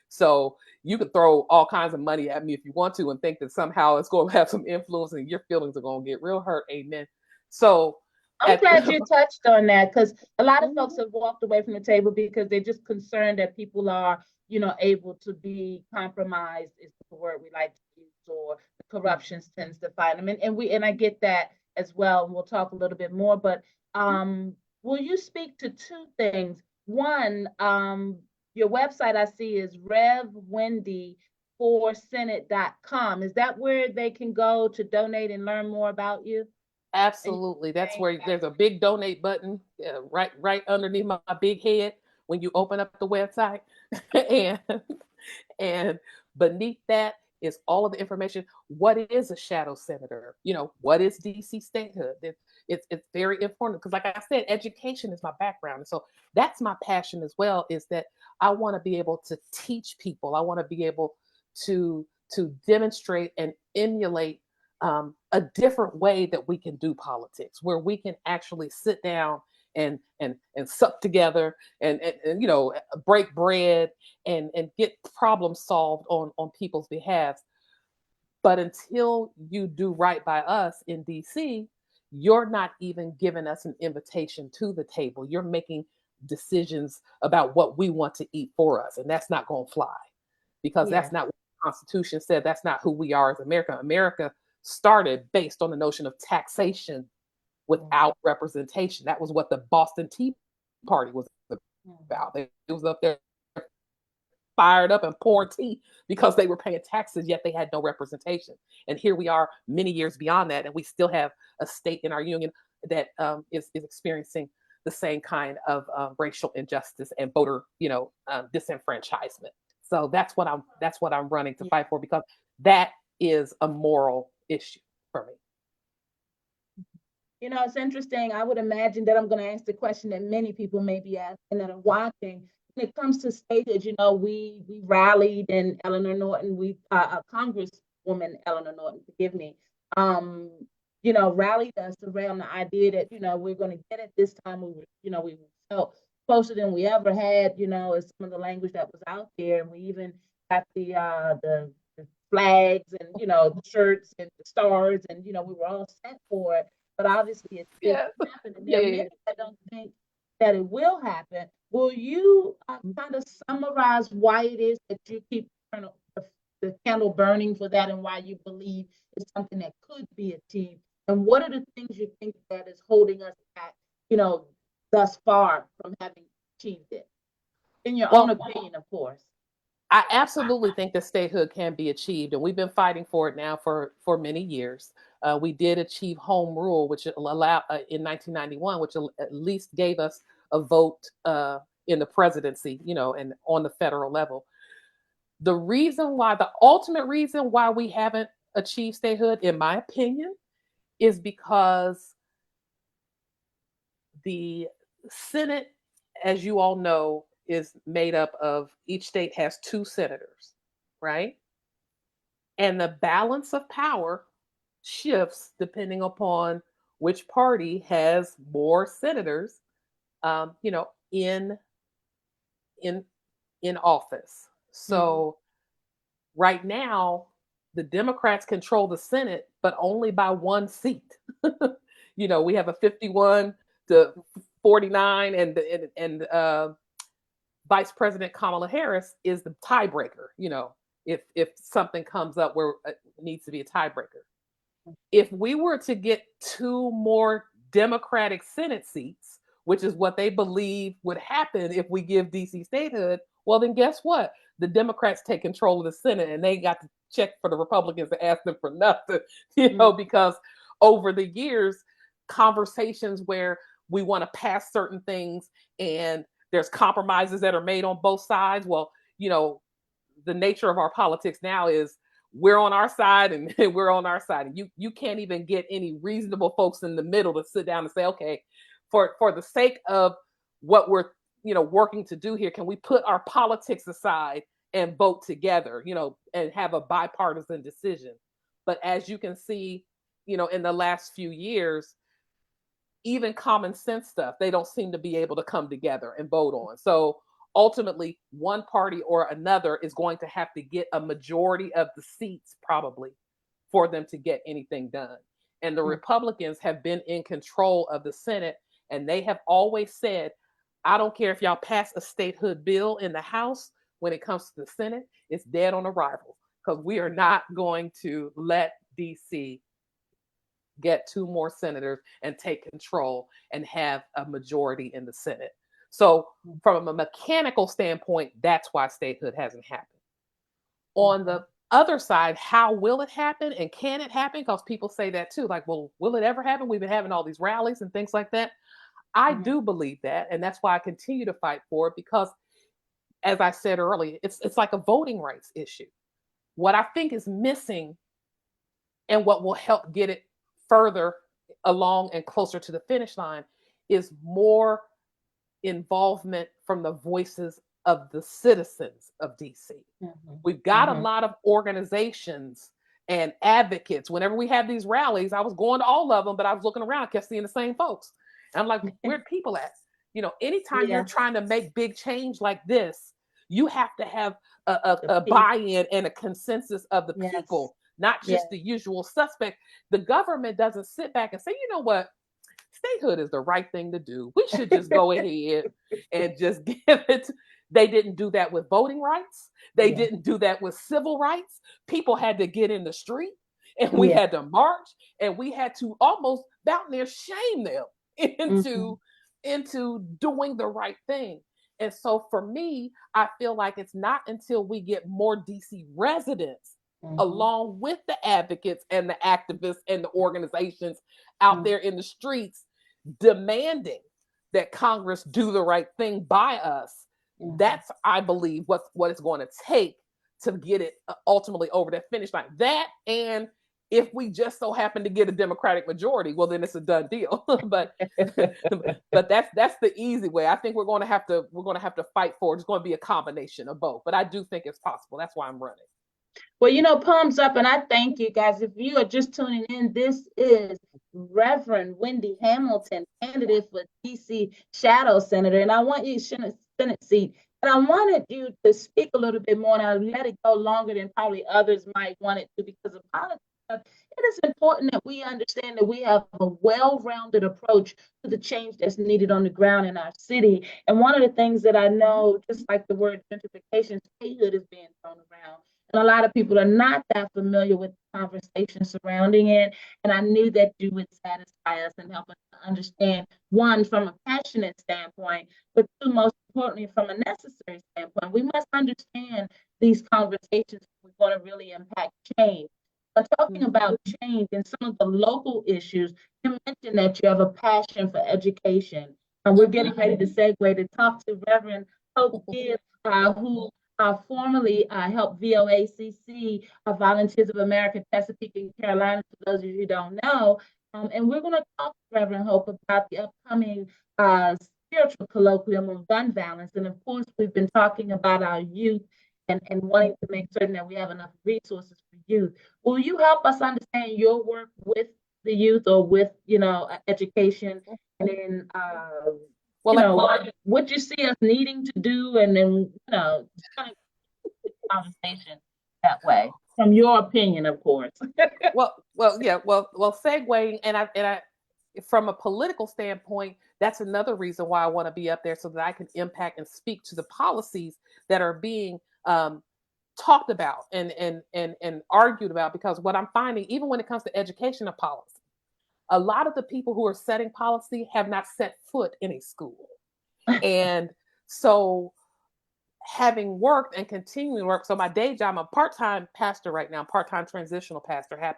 So you could throw all kinds of money at me if you want to, and think that somehow it's going to have some influence and your feelings are going to get real hurt. Amen. So I'm at glad you touched on that because a lot of folks Mhm. have walked away from the table because they're just concerned that people are, able to be compromised is the word we like to use, or the corruption tends to find them. And I get that as well. And we'll talk a little bit more, but will you speak to two things? One, your website I see is revwendy4senate.com. Is that where they can go to donate and learn more about you? And Absolutely. That's where there's a big donate button, right underneath my big head when you open up the website. and and beneath that is all of the information. What is a shadow senator? What is DC statehood? It's very important, because like I said, education is my background. And so that's my passion as well, is that I want to be able to teach people. I want to be able to demonstrate and emulate a different way that we can do politics, where we can actually sit down and sup together and break bread and get problems solved on people's behalf. But until you do right by us in DC, you're not even giving us an invitation to the table. You're making decisions about what we want to eat for us, and that's not going to fly, because yeah. that's not what the Constitution said. That's not who we are as America. America started based on the notion of taxation without representation. That was what the Boston Tea Party was about. It was up there fired up and pouring tea because they were paying taxes, yet they had no representation. And here we are many years beyond that, and we still have a state in our union that is experiencing the same kind of racial injustice and voter, disenfranchisement. So that's what I'm running to Yeah. fight for, because that is a moral issue for me. It's interesting. I would imagine that I'm going to ask the question that many people may be asking that are watching. When it comes to statehood, we rallied, and Eleanor Norton, Congresswoman Eleanor Norton, forgive me, rallied us around the idea that, we're going to get it this time. We felt closer than we ever had, as some of the language that was out there. And we even got the flags and, the shirts and the stars, and, we were all set for it, but obviously it still Yeah, can happen. And there yeah, are yeah. many that don't think that it will happen. Will you kind of summarize why it is that you keep the candle burning for that, and why you believe it's something that could be achieved? And what are the things you think that is holding us back, thus far from having achieved it? In your own Well, opinion, of course. I absolutely think that statehood can be achieved, and we've been fighting for it now for many years. We did achieve home rule, which allowed in 1991, which at least gave us a vote in the presidency, and on the federal level. The ultimate reason why we haven't achieved statehood, in my opinion, is because the Senate, as you all know, is made up of each state has 2 senators, right? And the balance of power shifts depending upon which party has more senators, in in in office. So right now, the Democrats control the Senate, but only by 1 seat. We have a 51 to 49, and Vice President Kamala Harris is the tiebreaker. If something comes up where it needs to be a tiebreaker. If we were to get 2 more Democratic Senate seats, which is what they believe would happen if we give DC statehood, well, then guess what? The Democrats take control of the Senate, and they got to check for the Republicans and ask them for nothing, because over the years, conversations where we want to pass certain things and there's compromises that are made on both sides. Well, the nature of our politics now is we're on our side and we're on our side. And you can't even get any reasonable folks in the middle to sit down and say, okay, for the sake of what we're working to do here, can we put our politics aside and vote together, and have a bipartisan decision? But as you can see, in the last few years, even common sense stuff, they don't seem to be able to come together and vote on. So ultimately, one party or another is going to have to get a majority of the seats probably for them to get anything done. And the Republicans have been in control of the Senate, and they have always said, I don't care if y'all pass a statehood bill in the House, when it comes to the Senate, it's dead on arrival, because we are not going to let DC get 2 more senators and take control and have a majority in the Senate. So from a mechanical standpoint, that's why statehood hasn't happened. On the other side, how will it happen and can it happen? Because people say that too, like, well, will it ever happen? We've been having all these rallies and things like that. I do believe that, and that's why I continue to fight for it, because as I said earlier, it's like a voting rights issue. What I think is missing, and what will help get it further along and closer to the finish line, is more involvement from the voices of the citizens of DC. We've got a lot of organizations and advocates. Whenever we have these rallies, I was going to all of them, but I was looking around, I kept seeing the same folks. And I'm like, where people at? Anytime you're trying to make big change like this, you have to have a buy-in and a consensus of the people, not just the usual suspect. The government doesn't sit back and say, you know what? Statehood is the right thing to do. We should just go ahead and just give it. They didn't do that with voting rights. They didn't do that with civil rights. People had to get in the street, and we had to march, and we had to almost down there shame them into doing the right thing. And so for me, I feel like it's not until we get more DC residents along with the advocates and the activists and the organizations out there in the streets demanding that Congress do the right thing by us. That's, I believe, what it's going to take to get it ultimately over that finish line. That, and if we just so happen to get a Democratic majority, well, then it's a done deal. but that's the easy way. I think we're going to have to fight for it. It's going to be a combination of both. But I do think it's possible. That's why I'm running. Well, palms up, and I thank you guys. If you are just tuning in, this is Reverend Wendy Hamilton, candidate for DC Shadow Senator, and I want you Senate seat. And I wanted you to speak a little bit more, and I let it go longer than probably others might want it to because of politics. It is important that we understand that we have a well-rounded approach to the change that's needed on the ground in our city. And one of the things that I know, just like the word gentrification, statehood is being thrown around. And a lot of people are not that familiar with the conversation surrounding it. And I knew that you would satisfy us and help us to understand, one, from a passionate standpoint, but two, most importantly, from a necessary standpoint. We must understand these conversations if we're going to really impact change. But talking about change and some of the local issues, you mentioned that you have a passion for education. And we're getting ready to segue to talk to Reverend Hope Gibbs, who formerly helped VOACC, Volunteers of America, Chesapeake and Carolina, for those of you who don't know. And we're going to talk to Reverend Hope about the upcoming spiritual colloquium on gun violence. And of course, we've been talking about our youth and wanting to make certain that we have enough resources for youth. Will you help us understand your work with the youth or with, education? And then, what you see us needing to do, and then, just kind of conversation that way, from your opinion, of course. Segueing, and I, from a political standpoint, that's another reason why I want to be up there so that I can impact and speak to the policies that are being talked about and argued about. Because what I'm finding, even when it comes to educational policy, a lot of the people who are setting policy have not set foot in a school. And so having worked and continuing to work, so my day job, I'm a part-time pastor right now, part-time transitional pastor at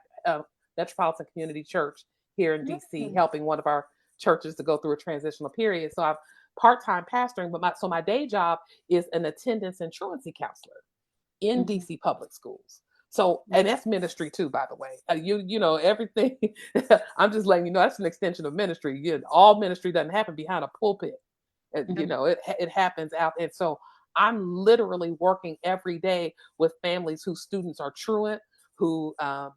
Metropolitan Community Church here in DC, helping one of our churches to go through a transitional period. So I'm part-time pastoring, but my day job is an attendance and truancy counselor in DC public schools. So, and that's ministry too, by the way. You know, everything, I'm just letting you know, that's an extension of ministry. All ministry doesn't happen behind a pulpit. You know, it happens out. And so I'm literally working every day with families whose students are truant, who, are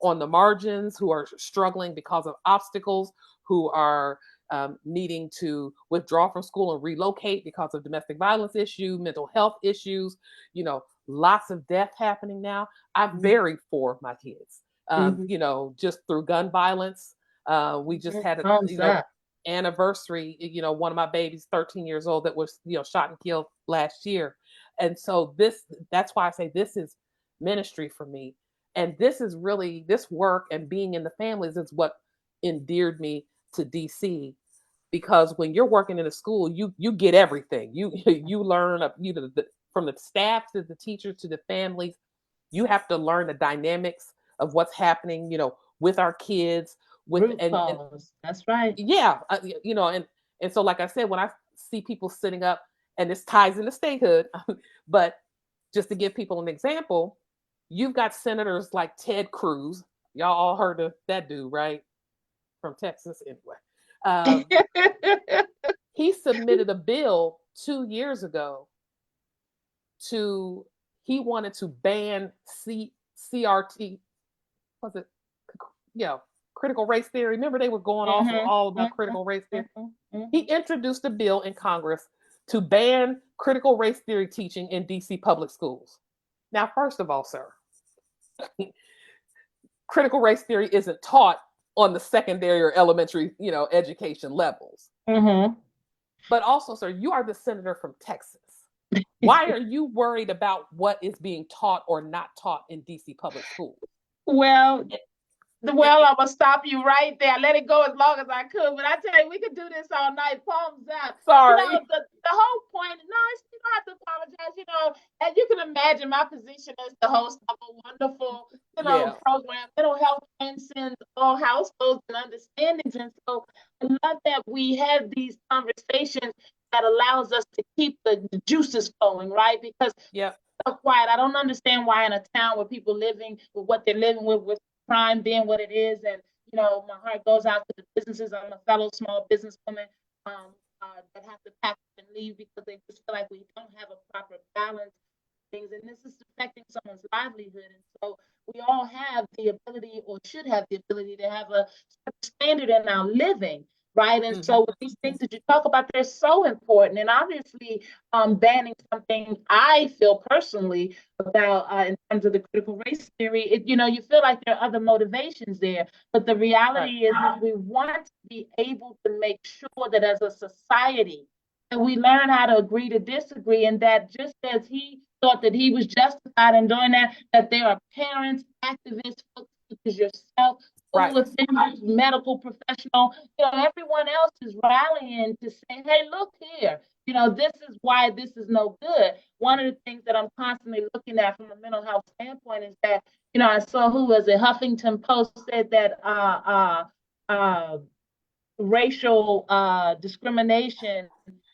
on the margins, who are struggling because of obstacles, who are needing to withdraw from school and relocate because of domestic violence issue, mental health issues, lots of death happening now. I've buried 4 of my kids, just through gun violence. We just had an anniversary, one of my babies, 13 years old, that was, shot and killed last year. And so that's why I say this is ministry for me. And this is really, this work and being in the families is what endeared me to DC, because when you're working in a school, you get everything. You learn from the staff to the teachers to the families. You have to learn the dynamics of what's happening, with our kids. That's right. Yeah, and so, like I said, when I see people sitting up, and this ties into statehood, but just to give people an example, you've got senators like Ted Cruz. Y'all all heard of that dude, right? From Texas, anyway. He submitted a bill 2 years ago he wanted to ban CRT, was it? Critical race theory. Remember, they were going off all about critical race theory. He introduced a bill in Congress to ban critical race theory teaching in DC public schools. Now, first of all, sir, critical race theory isn't taught on the secondary or elementary, education levels. But also, sir, you are the senator from Texas. Why are you worried about what is being taught or not taught in DC public schools? Well, I'm gonna stop you right there. Let it go as long as I could, but I tell you, we could do this all night. Palms out. Sorry. The whole point. No, you don't have to apologize. And you can imagine my position as the host of a wonderful, program. Mental health transcends all households and understandings, and so I love that we have these conversations that allows us to keep the juices flowing, right? Because so quiet. I don't understand why in a town where people living with what they're living with crime being what it is, and my heart goes out to the businesses. I'm a fellow small businesswoman that have to pack up and leave because they just feel like we don't have a proper balance of things, and this is affecting someone's livelihood. And so we all have the ability, or should have the ability, to have a standard in our living. Right. And so with these things that you talk about, they're so important. And obviously, banning something I feel personally about in terms of the critical race theory, you feel like there are other motivations there. But the reality is that we want to be able to make sure that as a society, that we learn how to agree to disagree, and that just as he thought that he was justified in doing that there are parents, activists, folks doctors, yourself, Right. school officials, medical professional, everyone else is rallying to say, hey, look here, this is why this is no good. One of the things that I'm constantly looking at from a mental health standpoint is that, I saw who was it, Huffington Post said that racial discrimination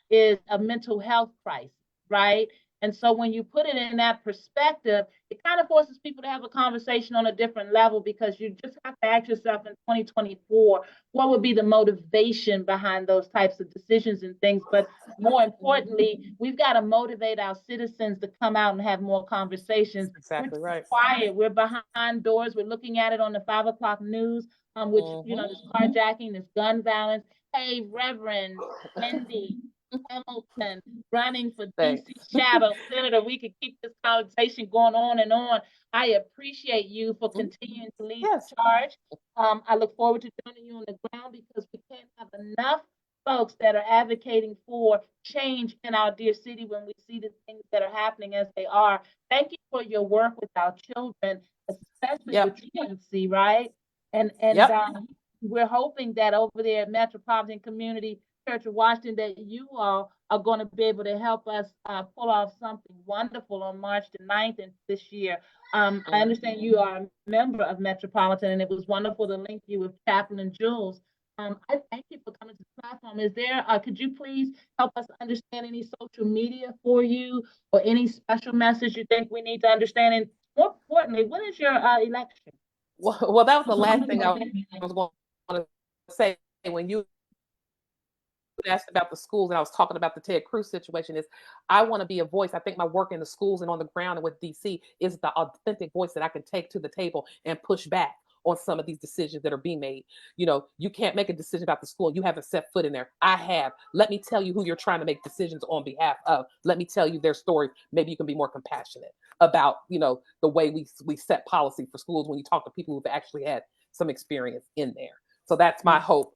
is a mental health crisis, right? And so when you put it in that perspective, it kind of forces people to have a conversation on a different level, because you just have to ask yourself in 2024, what would be the motivation behind those types of decisions and things? But more importantly, we've got to motivate our citizens to come out and have more conversations. Exactly right. Quiet. We're behind doors. We're looking at it on the 5 o'clock news, which, this carjacking, this gun violence. Hey, Reverend Wendy Hamilton, running for DC Shadow Senator. We could keep this conversation going on and on. I appreciate you for continuing to lead the charge. I look forward to joining you on the ground, because we can't have enough folks that are advocating for change in our dear city when we see the things that are happening as they are. Thank you for your work with our children, especially with truancy, right? And we're hoping that over there at Metropolitan Community Church of Washington, that you all are going to be able to help us pull off something wonderful on March the 9th this year. I understand you are a member of Metropolitan, and it was wonderful to link you with Chaplain Jules. I thank you for coming to the platform. Is there, could you please help us understand any social media for you, or any special message you think we need to understand? And more importantly, when is your election? Well, that was the last thing I was going to say when you asked about the schools and I was talking about the Ted Cruz situation. Is I want to be a voice. I think my work in the schools and on the ground and with DC is the authentic voice that I can take to the table and push back on some of these decisions that are being made. You can't make a decision about the school. You haven't set foot in there. I have. Let me tell you who you're trying to make decisions on behalf of. Let me tell you their story. Maybe you can be more compassionate about, the way we set policy for schools when you talk to people who've actually had some experience in there. So that's my hope.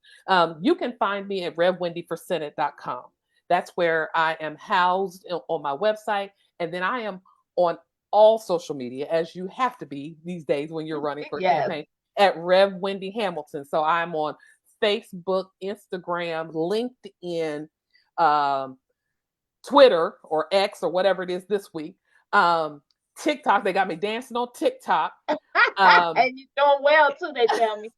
You can find me at RevWendyForSenate.com. That's where I am housed on my website. And then I am on all social media, as you have to be these days when you're running for a campaign, at Rev Wendy Hamilton. So I'm on Facebook, Instagram, LinkedIn, Twitter or X or whatever it is this week. TikTok, they got me dancing on TikTok. And you're doing well too, they tell me.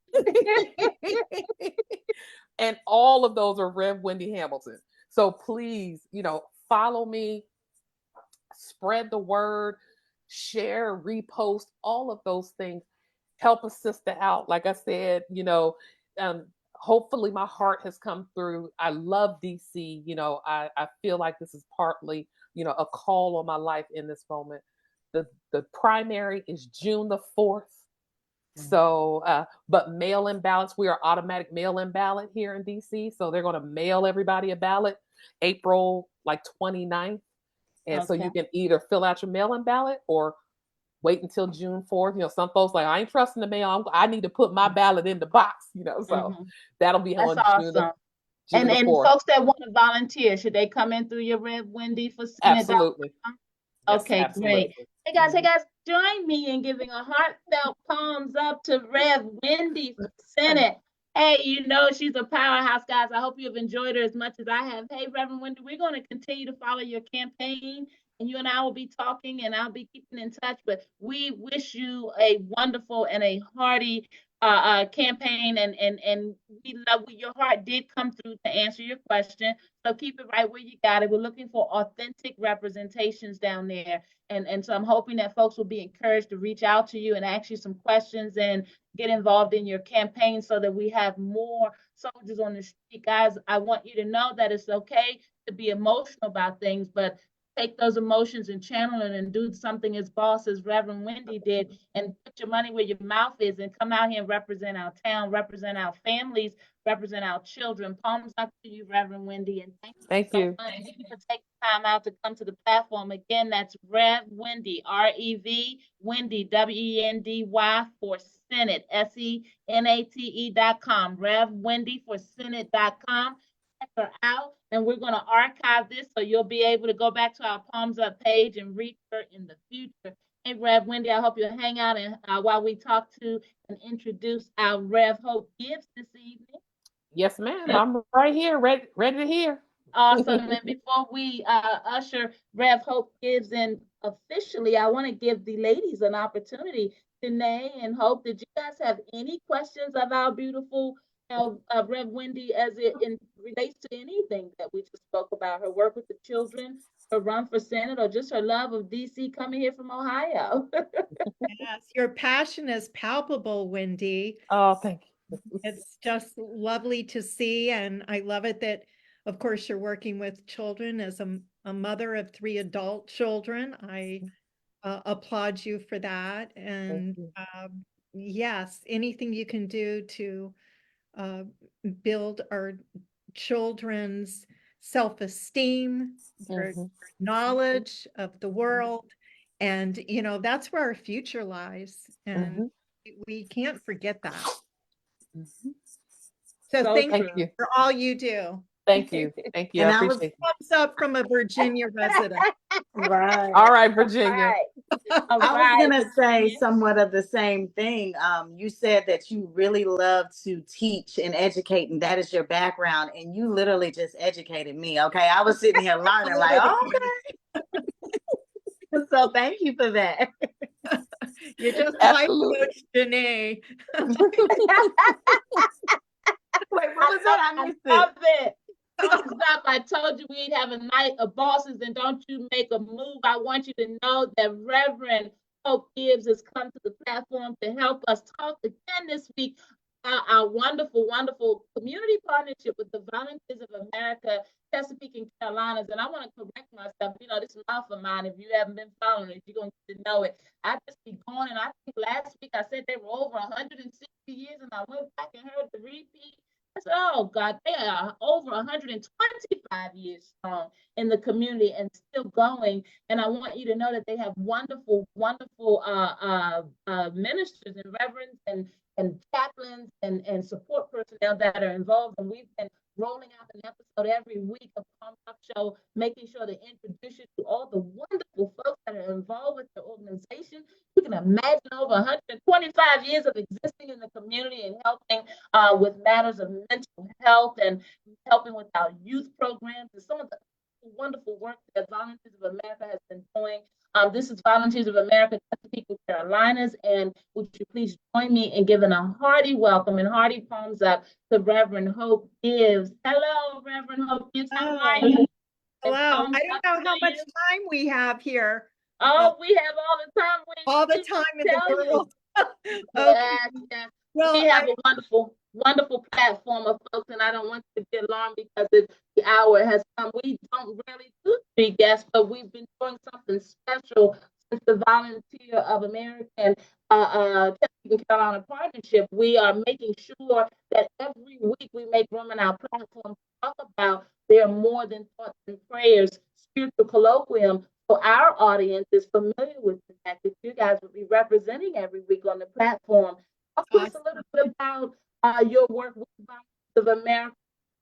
And all of those are Rev Wendy Hamilton. So please, follow me, spread the word, share, repost, all of those things. Help a sister out. Like I said, hopefully my heart has come through. I love DC. I feel like this is partly, a call on my life in this moment. The primary is June the 4th. So, but mail-in ballots, we are automatic mail-in ballot here in DC. So they're going to mail everybody a ballot April 29th. And so you can either fill out your mail-in ballot or wait until June 4th. Some folks like, I ain't trusting the mail. I need to put my ballot in the box, so that'll be on awesome. June and 4th. Folks that want to volunteer, should they come in through your Rev Wendy for Senate? Absolutely. Okay, yes, absolutely. Great. Hey guys, join me in giving a heartfelt palms up to Rev Wendy for Senate. Hey, she's a powerhouse, guys. I hope you have enjoyed her as much as I have. Hey, Reverend Wendy, we're going to continue to follow your campaign, and you and I will be talking, and I'll be keeping in touch. But we wish you a wonderful and a hearty campaign, and we love your heart did come through to answer your question. So keep it right where you got it. We're looking for authentic representations down there. And so I'm hoping that folks will be encouraged to reach out to you and ask you some questions and get involved in your campaign so that we have more soldiers on the street. Guys, I want you to know that it's okay to be emotional about things, but take those emotions and channel it and do something as boss as Reverend Wendy did, and put your money where your mouth is and come out here and represent our town, represent our families, represent our children. Palms up to you, Reverend Wendy, and thank you so much for taking time out to come to the platform. Again, that's Rev Wendy, R-E-V, Wendy, W-E-N-D-Y, for Senate, SENATE.com, Rev Wendy for Senate.com. Check her out, and we're going to archive this so you'll be able to go back to our Palms Up page and reach her in the future. Hey, Rev Wendy, I hope you'll hang out and while we talk to and introduce our Rev Hope Gibbs this evening. Yes, ma'am. I'm right here, ready to hear. Awesome. And before we usher Rev Hope Gibbs in officially, I want to give the ladies an opportunity. Danae and Hope, did you guys have any questions of our beautiful Rev Wendy as it relates to anything that we just spoke about? Her work with the children, her run for Senate, or just her love of DC coming here from Ohio? Yes, your passion is palpable, Wendy. Oh, thank you. It's just lovely to see, and I love it that, of course, you're working with children. As a mother of 3 adult children, I applaud you for that. And yes, anything you can do to build our children's self-esteem, their knowledge of the world, and that's where our future lies, and we can't forget that. So thank you for all you do. Thank you. Thank you. And I I was- appreciate it. Thumbs up from a Virginia resident. Right. All right, Virginia. All I was right, gonna say Virginia. somewhat of the same thing. You said that you really love to teach and educate, and that is your background. And you literally just educated me. Okay, I was sitting here learning, like, okay. So thank you for that. You're just like Absolutely. Coach Danae. Wait, what was that? I missed it. Love it. Don't stop. I told you we'd have a night of bosses, and don't you make a move. I want you to know that Reverend Hope Gibbs has come to the platform to help us talk again this week about our wonderful, wonderful community partnership with the Volunteers of America, Chesapeake and Carolinas. And I want to correct myself. This mouth of mine, if you haven't been following it, you're going to know it. I just be going, and I think last week I said they were over 160 years, and I went back and heard the repeat. I said, oh God, they are over 125 years strong in the community and still going. And I want you to know that they have wonderful, wonderful ministers and reverends and chaplains and support personnel that are involved. And we've been rolling out an episode every week of Palm Rock Show, making sure to introduce you to all the wonderful folks that are involved with the organization. You can imagine over 125 years of existing in the community and helping with matters of mental health and helping with our youth programs and some of the wonderful work that Volunteers of America has been doing. This is Volunteers of America, Chesapeake and Carolinas, and would you please join me in giving a hearty welcome and hearty palms up to Reverend Hope Gibbs. Hello, Reverend Hope Gibbs. How are you? Hello. I don't know how much time we have here. Oh, we have all the time. All the time in the world. Okay. Yes, yes. Well, We have a wonderful, wonderful platform of folks, and I don't want you to get alarmed because the hour has come. We don't really do 3 guests, but we've been doing something special since the Volunteer of America and Chesapeake and Carolina partnership. We are making sure that every week we make room in our platform to talk about their more than thoughts and prayers spiritual colloquium. So our audience is familiar with the fact that you guys will be representing every week on the platform. Talk to us a little bit about your work with the Volunteers of America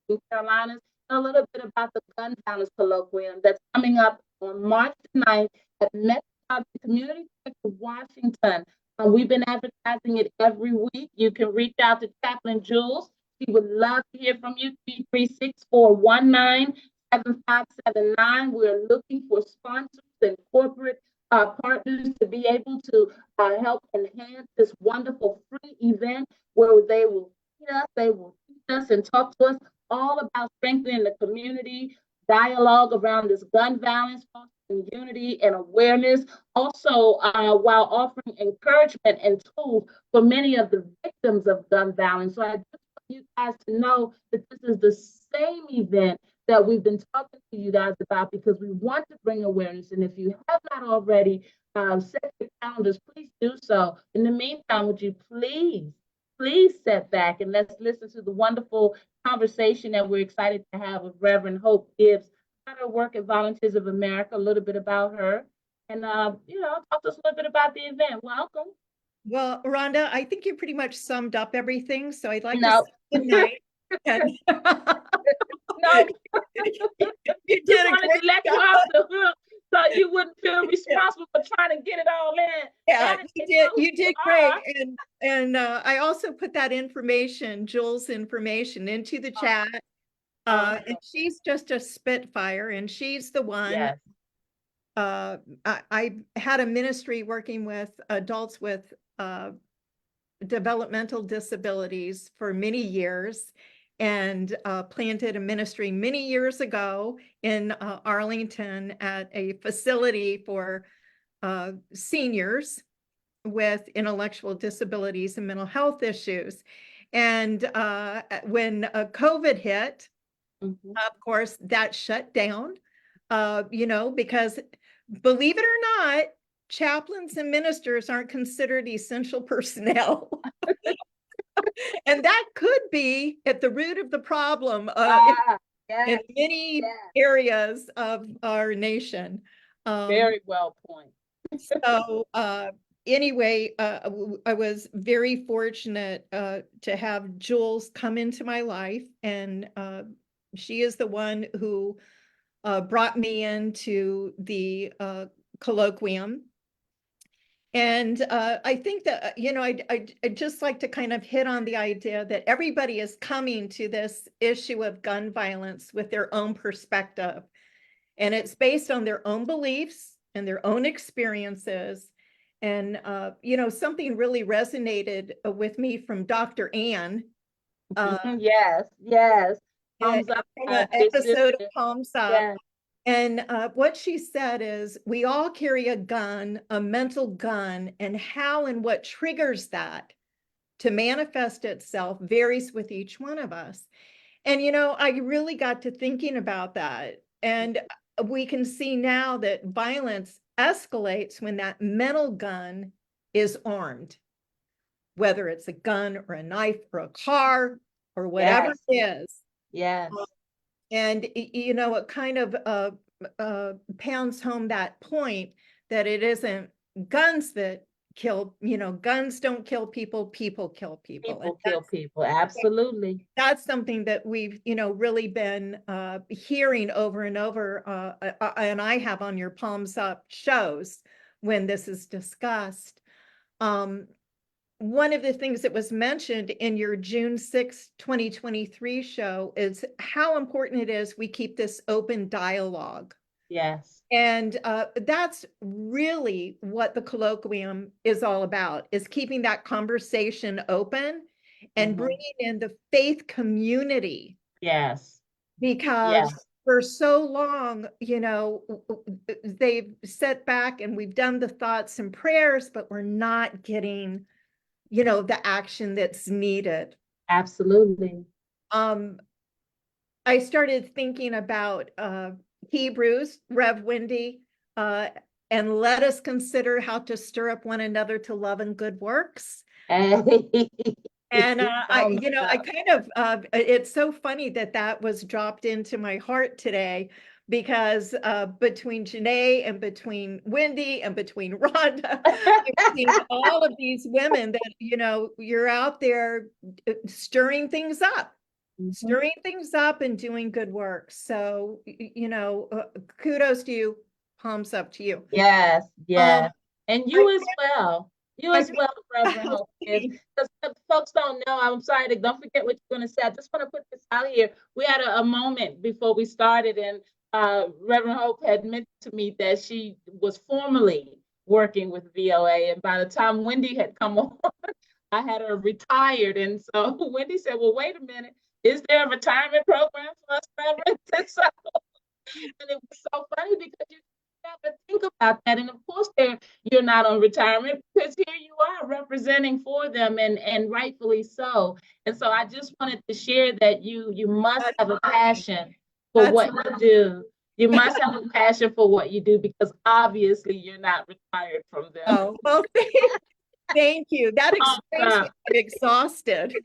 in Carolinas, and a little bit about the Gun Violence Colloquium that's coming up on March 9th at Metropolitan Community Church of Washington. We've been advertising it every week. You can reach out to Chaplain Jules. She would love to hear from you. 336-419-7579. We're looking for sponsors and corporate partners to be able to help enhance this wonderful free event where they will feed us, they will teach us and talk to us all about strengthening the community, dialogue around this gun violence, fostering unity and awareness, also while offering encouragement and tools for many of the victims of gun violence. So I just want you guys to know that this is the same event that we've been talking to you guys about because we want to bring awareness. And if you have not already set your calendars, please do so. In the meantime, would you please set back and let's listen to the wonderful conversation that we're excited to have with Reverend Hope Gibbs about her work at Volunteers of America, a little bit about her, and talk to us a little bit about the event. Welcome. Well, Rhonda, I think you pretty much summed up everything. So I'd like No. to say good night. No, You did a wanted great to let you job. off the hook so you wouldn't feel responsible for trying to get it all in. Yeah, better you than did. who You did you great, are. and I also put that information, Jules' information, into the chat. And Awesome. she's just a spitfire, and she's the one. Yes. I had a ministry working with adults with developmental disabilities for many years, and planted a ministry many years ago in Arlington at a facility for seniors with intellectual disabilities and mental health issues. And when COVID hit, Mhm. of course, that shut down, because believe it or not, chaplains and ministers aren't considered essential personnel. And that could be at the root of the problem Ah, in yes, many yes. areas of our nation. Very well point. So anyway, I was very fortunate to have Jules come into my life, and she is the one who brought me into the colloquium. And I think that, I'd just like to kind of hit on the idea that everybody is coming to this issue of gun violence with their own perspective. And it's based on their own beliefs and their own experiences. And, something really resonated with me from Dr. Ann Mhm. Yes, yes. eh, Thumbs up, from an big episode of sister. Palms Up. Yes. And what she said is, we all carry a gun, a mental gun, and how and what triggers that to manifest itself varies with each one of us. And, I really got to thinking about that. And we can see now that violence escalates when that mental gun is armed, whether it's a gun or a knife or a car or whatever Yes. it is. Yes. And, it kind of pounds home that point that it isn't guns that kill, guns don't kill people, people kill people. And People kill people. Absolutely. that's something that we've, really been hearing over and over, and I have on your Palms Up shows when this is discussed. One of the things that was mentioned in your June 6, 2023 show is how important it is we keep this open dialogue. Yes. And that's really what the colloquium is all about, is keeping that conversation open and Mhm. bringing in the faith community, Yes. because Yes. for so long, they've set back and we've done the thoughts and prayers, but we're not getting, the action that's needed. Absolutely. I started thinking about Hebrews, Rev Wendy, and let us consider how to stir up one another to love and good works. Hey. And I Thumbs up. kind of, it's so funny that that was dropped into my heart today, because between Janae and between Wendy and between Rhonda, I've seen all of these women that, you're out there stirring things up. Mhm. Stirring things up and doing good work. So, kudos to you. Palms up to you. Yes. Yes. And I, you as well. You I as think, well, Reverend Hope. Because folks don't know, I'm sorry, don't forget what you're going to say. I just want to put this out here. We had a moment before we started, and Reverend Hope had mentioned to me that she was formerly working with VOA. And by the time Wendy had come on, I had her retired. And so Wendy said, well, wait a minute. Is there a retirement program for us, Reverend? And so, and it was so funny because you never think about that. And of course, you're not on retirement, because here you are representing for them, and rightfully so. And so I just wanted to share that you must that's have a funny. passion for That's what you do. You must have a passion for what you do, because obviously you're not retired from them. Oh, well, thank you. That explains why Awesome. I'm exhausted.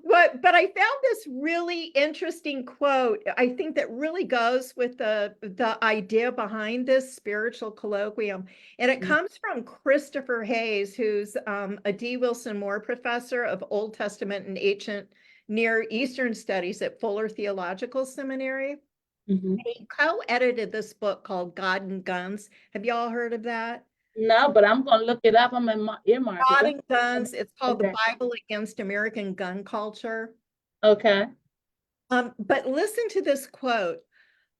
But I found this really interesting quote. I think that really goes with the idea behind this spiritual colloquium. And it comes from Christopher Hayes, who's a D. Wilson Moore professor of Old Testament and Ancient Near Eastern Studies at Fuller Theological Seminary. Mhm. He co-edited this book called God and Guns. Have y'all heard of that? No, but I'm gonna look it up. I'm in my earmark it. Rotting Guns. It's called The Okay. Bible Against American Gun Culture. Okay. But listen to this quote.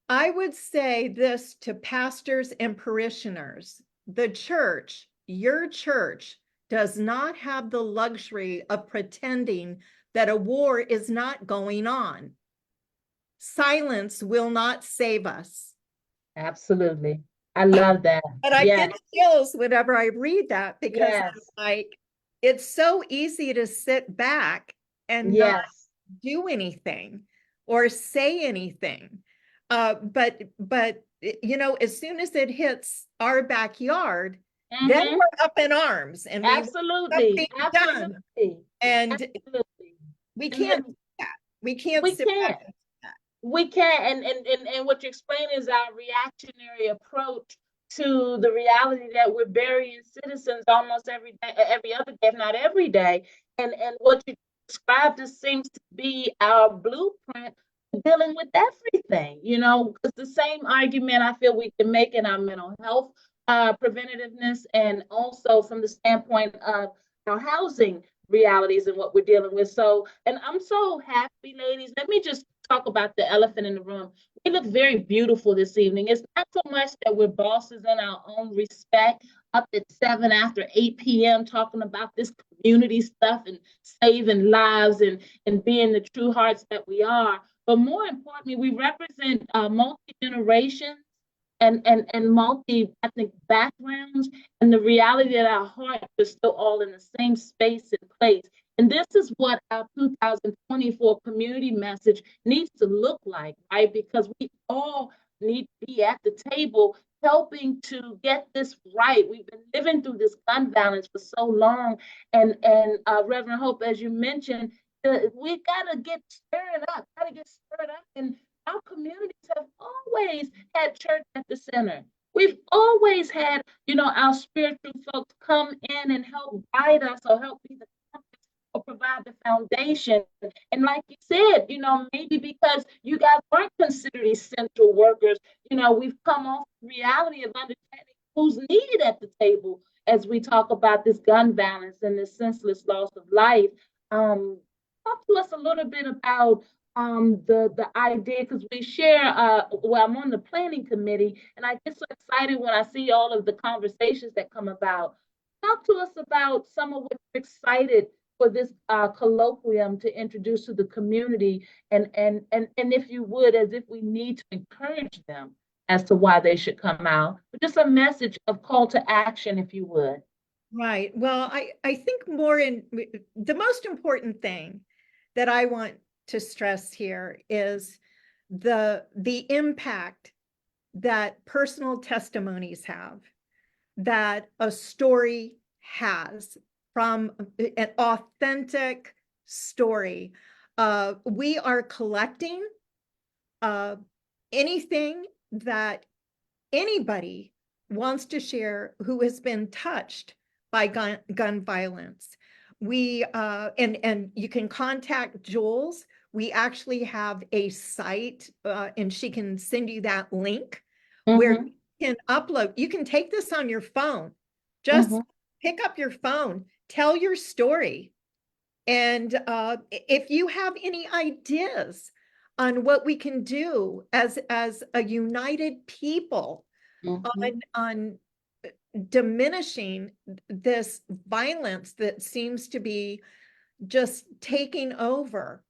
I would say this to pastors and parishioners. The church, your church, does not have the luxury of pretending that a war is not going on. Silence will not save us. Absolutely. I love that. And I Yes. get chills whenever I read that because I'm Yes. like, it's so easy to sit back and not Yes. do anything or say anything. But you know, as soon as it hits our backyard, then Mhm. we're up in arms and we want Absolutely. something done. Absolutely. And Absolutely. we And can't do that. We can't we sit can't. back. We can't. And what you explain is our reactionary approach to the reality that we're burying citizens almost every day, every other day, if not every day. And what you described just seems to be our blueprint for dealing with everything. You know, it's the same argument I feel we can make in our mental health preventativeness, and also from the standpoint of our housing realities and what we're dealing with. So, and I'm so happy, ladies. Let me just talk about the elephant in the room. We look very beautiful this evening. It's not so much that we're bosses in our own respect, up at 7 after 8 p.m. talking about this community stuff and saving lives and being the true hearts that we are. But more importantly, we represent multi-generations and multi-ethnic backgrounds, and the reality that our hearts are still all in the same space and place. And this is what our 2024 community message needs to look like, right? Because we all need to be at the table helping to get this right. We've been living through this gun violence for so long. And Reverend Hope, as you mentioned, we gotta get stirred up, and our communities have always had church at the center. We've always had, you know, our spiritual folks come in and help guide us or help be the compass or provide the foundation. And like you said, you know, maybe because you guys weren't considered essential workers, you know, we've come off the reality of understanding who's needed at the table as we talk about this gun violence and this senseless loss of life. Talk to us a little bit about the idea, because we share well, I'm on the planning committee and I get so excited when I see all of the conversations that come about. Talk to us about some of what you're excited for this colloquium to introduce to the community, and if you would, as if we need to encourage them as to why they should come out, but just a message of call to action, if you would. Right. Well, I think more in the most important thing that I want to stress here is the impact that personal testimonies have, that a story has from an authentic story. We are collecting anything that anybody wants to share who has been touched by gun violence. We and you can contact Jules. We actually have a site, and she can send you that link where Mm-hmm. you can upload. You can take this on your phone. Just Mm-hmm. pick up your phone, tell your story, and if you have any ideas on what we can do as a united people Mm-hmm. on diminishing this violence that seems to be just taking over.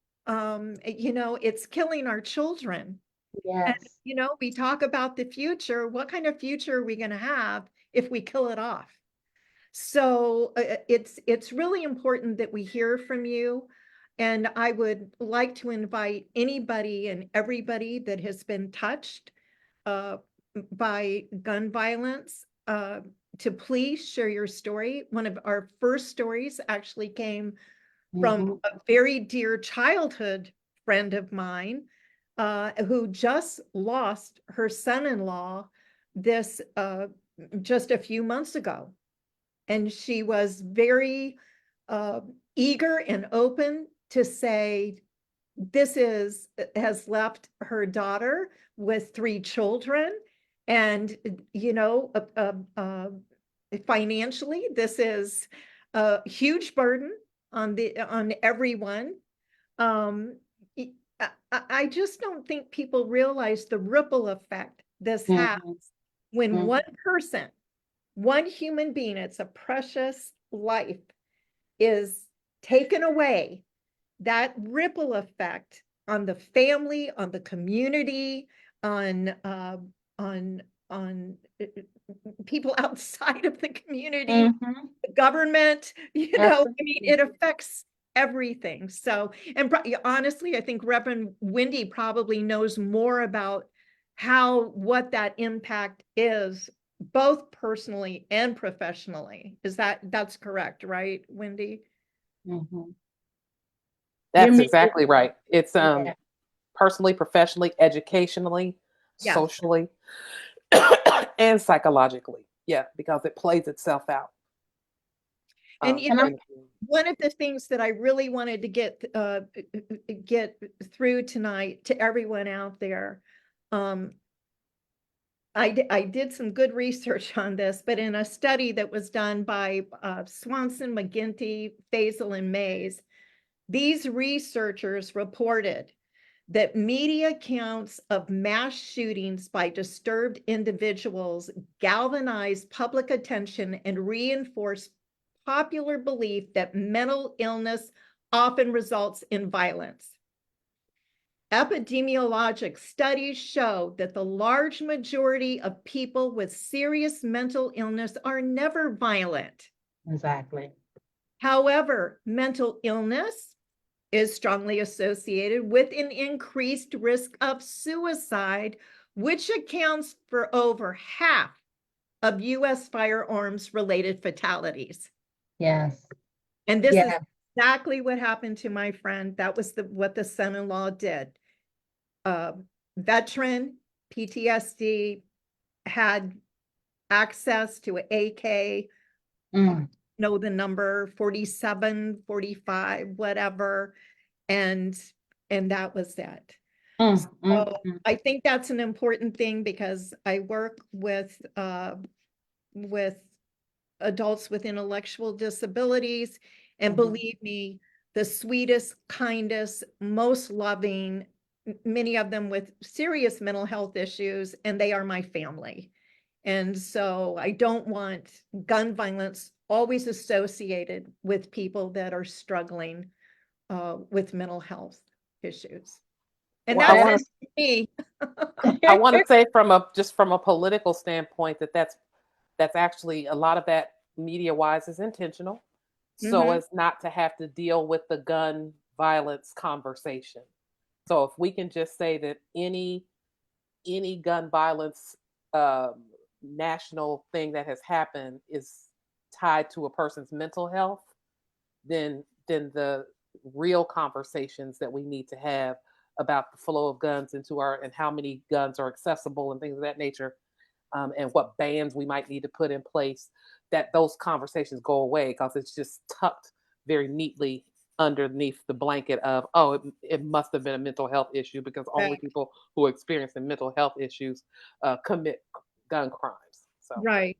You know, it's killing our children. And, Yes. you know, we talk about the future. What kind of future are we going to have if we kill it off? So it's really important that we hear from you. And I would like to invite anybody and everybody that has been touched uh, by gun violence to please share your story. One of our first stories actually came from Mm-hmm. a very dear childhood friend of mine who just lost her son-in-law this just a few months ago. And she was very uh, eager and open to say, this has left her daughter with 3 children, and you know financially, this is a huge burden on everyone. I just don't think people realize the ripple effect this has when one person, one human being, it's a precious life, is taken away. That ripple effect on the family, on the community, on people outside of the community, the government, it affects everything. So, and honestly, I think Reverend Wendy probably knows more about what that impact is, both personally and professionally. That's correct, right, Wendy? That's exactly right. It's Yeah. personally, professionally, educationally, Yes. socially, and psychologically. Yeah, because it plays itself out. And one of the things that I really wanted to get through tonight to everyone out there, I did some good research on this, but in a study that was done by Swanson, McGinty, Faisal, and Mays, these researchers reported that media accounts of mass shootings by disturbed individuals galvanize public attention and reinforce popular belief that mental illness often results in violence. Epidemiologic studies show that the large majority of people with serious mental illness are never violent. Exactly. However, mental illness is strongly associated with an increased risk of suicide, which accounts for over half of U.S. firearms-related fatalities. Yes. And this is exactly what happened to my friend. That was what the son-in-law did. Veteran, PTSD, had access to an AK, know the number 47, 45, whatever. And that was that. So I think that's an important thing because I work with adults with intellectual disabilities, and believe me, the sweetest, kindest, most loving, many of them with serious mental health issues, and they are my family. And so I don't want gun violence always associated with people that are struggling with mental health issues. And Well, that's me. I want to say from a political standpoint that's actually a lot of that media wise is intentional, so as not to have to deal with the gun violence conversation. So if we can just say that any gun violence national thing that has happened is tied to a person's mental health, then the real conversations that we need to have about the flow of guns into and how many guns are accessible and things of that nature, and what bans we might need to put in place, that those conversations go away because it's just tucked very neatly underneath the blanket of, it must have been a mental health issue because only people who are experiencing mental health issues commit gun crimes. So right.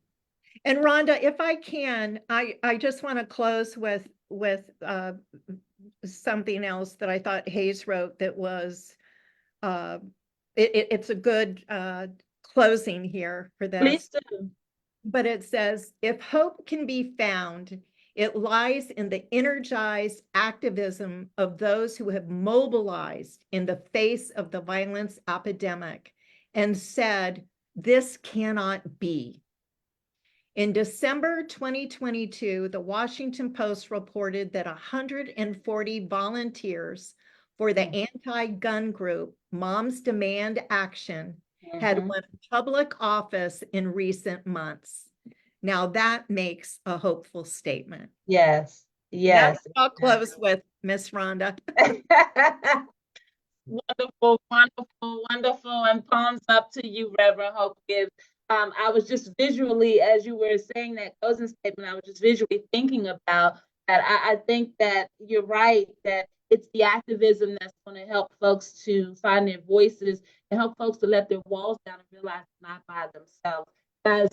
And Rhonda, if I can, I just want to close with something else that I thought Hayes wrote that was it's a good closing here for this. Please do. But it says, if hope can be found, it lies in the energized activism of those who have mobilized in the face of the violence epidemic and said, this cannot be. In December 2022, the Washington Post reported that 140 volunteers for the anti-gun group Moms Demand Action had won public office in recent months. Now that makes a hopeful statement. Yes. That's what I'll close with, Miss Rhonda. Wonderful, wonderful, wonderful, and palms up to you, Reverend Hope Gibbs. I was just visually, as you were saying that closing statement, I was just visually thinking about that. I think that you're right, that it's the activism that's going to help folks to find their voices and help folks to let their walls down and realize it's not by themselves. Guys,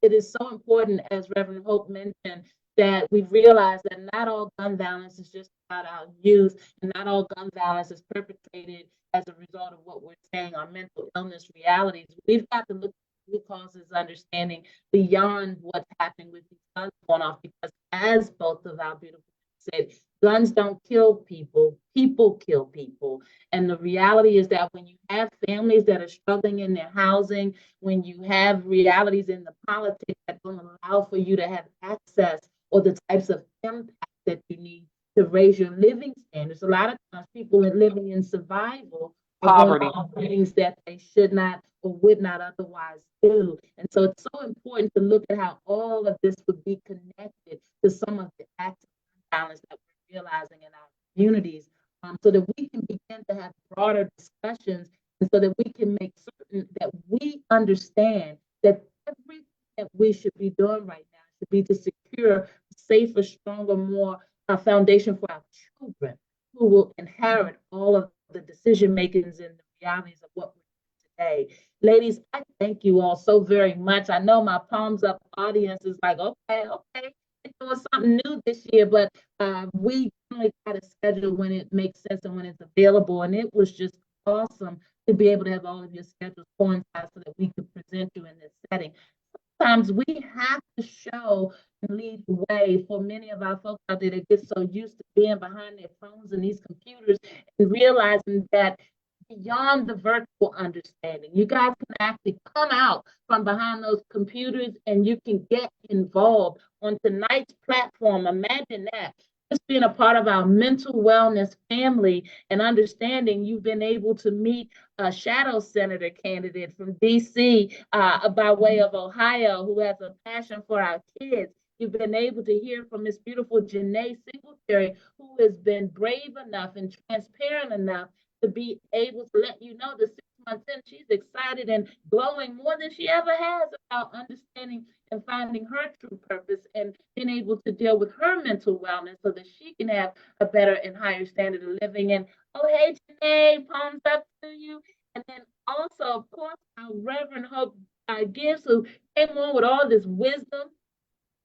it is so important, as Reverend Hope mentioned, that we realize that not all gun violence is just about our youth, and not all gun violence is perpetrated as a result of what we're saying are mental illness realities. We've got to look at root causes, understanding beyond what's happening with these guns going off, because as both of our beautiful said, guns don't kill people, people kill people. And the reality is that when you have families that are struggling in their housing, when you have realities in the politics that don't allow for you to have access or the types of impact that you need to raise your living standards. A lot of times people are living in survival Poverty. things that they should not or would not otherwise do. And so it's so important to look at how all of this would be connected to some of the acts of violence that we're realizing in our communities, so that we can begin to have broader discussions, and so that we can make certain that we understand that everything that we should be doing right now should be to secure a safer, stronger, more foundation for our children, who will inherit all of the decision makings and the realities of what we're doing today. Ladies, I thank you all so very much. I know my palms up audience is like, okay, doing something new this year, but we only try to schedule when it makes sense and when it's available. And it was just awesome to be able to have all of your schedules coincide so that we could present you in this setting. Sometimes we have to show and lead the way for many of our folks out there that get so used to being behind their phones and these computers, and realizing that beyond the virtual understanding, you guys can actually come out from behind those computers and you can get involved on tonight's platform. Imagine that. Just being a part of our mental wellness family and understanding you've been able to meet a shadow senator candidate from DC by way of Ohio who has a passion for our kids. You've been able to hear from Miss beautiful Janae Singletary, who has been brave enough and transparent enough to be able to let you know that 6 months in, she's excited and glowing more than she ever has about understanding and finding her true purpose and being able to deal with her mental wellness so that she can have a better and higher standard of living. And oh, hey, Janae, palms up to you. And then also, of course, our Reverend Hope Gibbs, who came on with all this wisdom,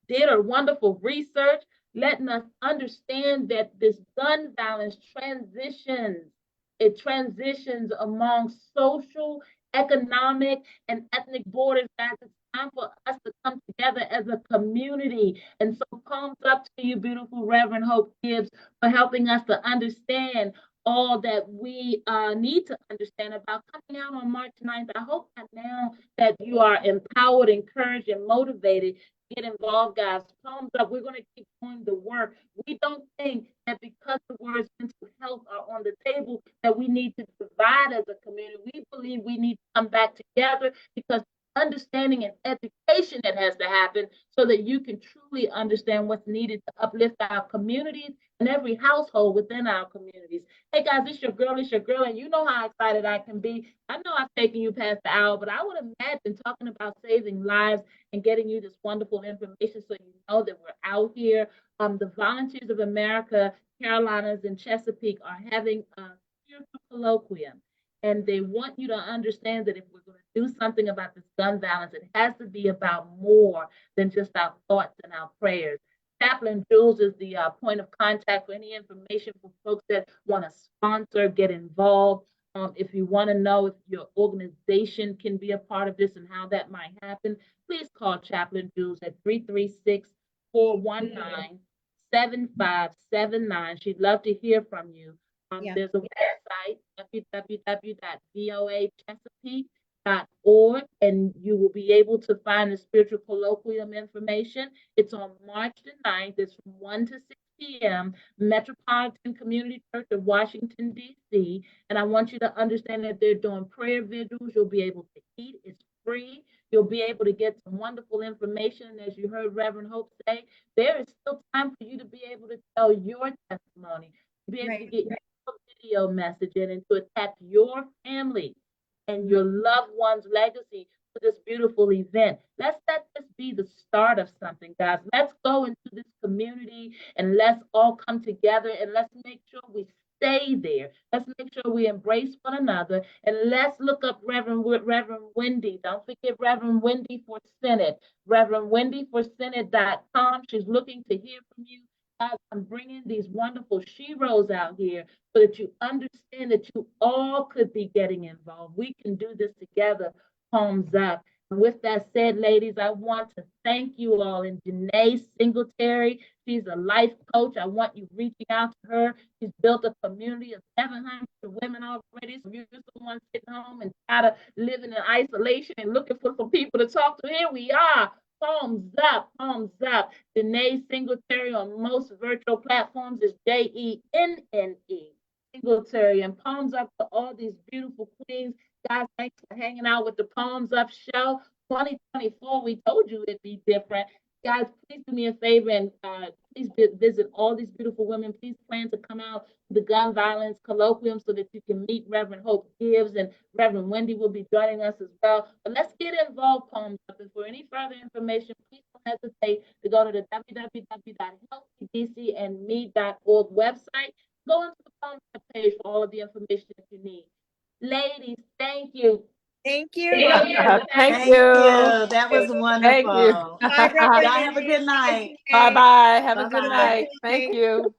did a wonderful research, letting us understand that this gun violence transitions. It transitions among social, economic, and ethnic borders. Guys, it's time for us to come together as a community. And so, palms up to you, beautiful Reverend Hope Gibbs, for helping us to understand all that we need to understand about coming out on March 9th. I hope that now that you are empowered, encouraged, and motivated, get involved, guys. Palms up. We're going to keep doing the work. We don't think that because the words mental health are on the table that we need to divide as a community. We believe we need to come back together because understanding and education that has to happen so that you can truly understand what's needed to uplift our communities and every household within our communities. Hey guys, it's your girl, and you know how excited I can be. I know I've taken you past the hour, but I would imagine talking about saving lives and getting you this wonderful information so you know that we're out here. The Volunteers of America, Carolinas, and Chesapeake are having a spiritual colloquium. And they want you to understand that if we're going to do something about this gun violence, it has to be about more than just our thoughts and our prayers. Chaplain Jules is the point of contact for any information for folks that want to sponsor, get involved. If you want to know if your organization can be a part of this and how that might happen, please call Chaplain Jules at 336-419-7579. She'd love to hear from you. There's a website, www.voachesapeake.org, and you will be able to find the spiritual colloquium information. It's on March the 9th. It's from 1 to 6 p.m., Metropolitan Community Church of Washington, D.C. And I want you to understand that they're doing prayer vigils. You'll be able to eat. It's free. You'll be able to get some wonderful information. As you heard Reverend Hope say, there is still time for you to be able to tell your testimony, to be able to get your video message in and to attach your family and your loved one's legacy to this beautiful event. Let's let this be the start of something, guys. Let's go into this community and let's all come together and let's make sure we stay there. Let's make sure we embrace one another, and let's look up Reverend Wendy. Don't forget Reverend Wendy for Senate. ReverendWendyForSenate.com. She's looking to hear from you. Guys, I'm bringing these wonderful sheroes out here so that you understand that you all could be getting involved. We can do this together. Palms up. And with that said, ladies, I want to thank you all. And Janae Singletary, she's a life coach. I want you reaching out to her. She's built a community of 700 women already. So if you're someone sitting home and tired of living in isolation and looking for some people to talk to, here we are. Palms up, palms up. Janae Singletary on most virtual platforms is Jenne Singletary. And palms up to all these beautiful queens. Guys, thanks for hanging out with the Palms Up Show. 2024, we told you it'd be different. Guys, please do me a favor and please visit all these beautiful women. Please plan to come out to the gun violence colloquium so that you can meet Reverend Hope Gibbs, and Reverend Wendy will be joining us as well. But let's get involved, Palms Up. And for any further information, please don't hesitate to go to the www.healthydcandme.org website. Go into the Palms Up page for all of the information that you need. Ladies, thank you. Thank you. Thank Thank you. you. That was Thank you. wonderful. Bye, Reverend Y'all have a good night. Bye bye. Have a Bye-bye. good night. Thank you.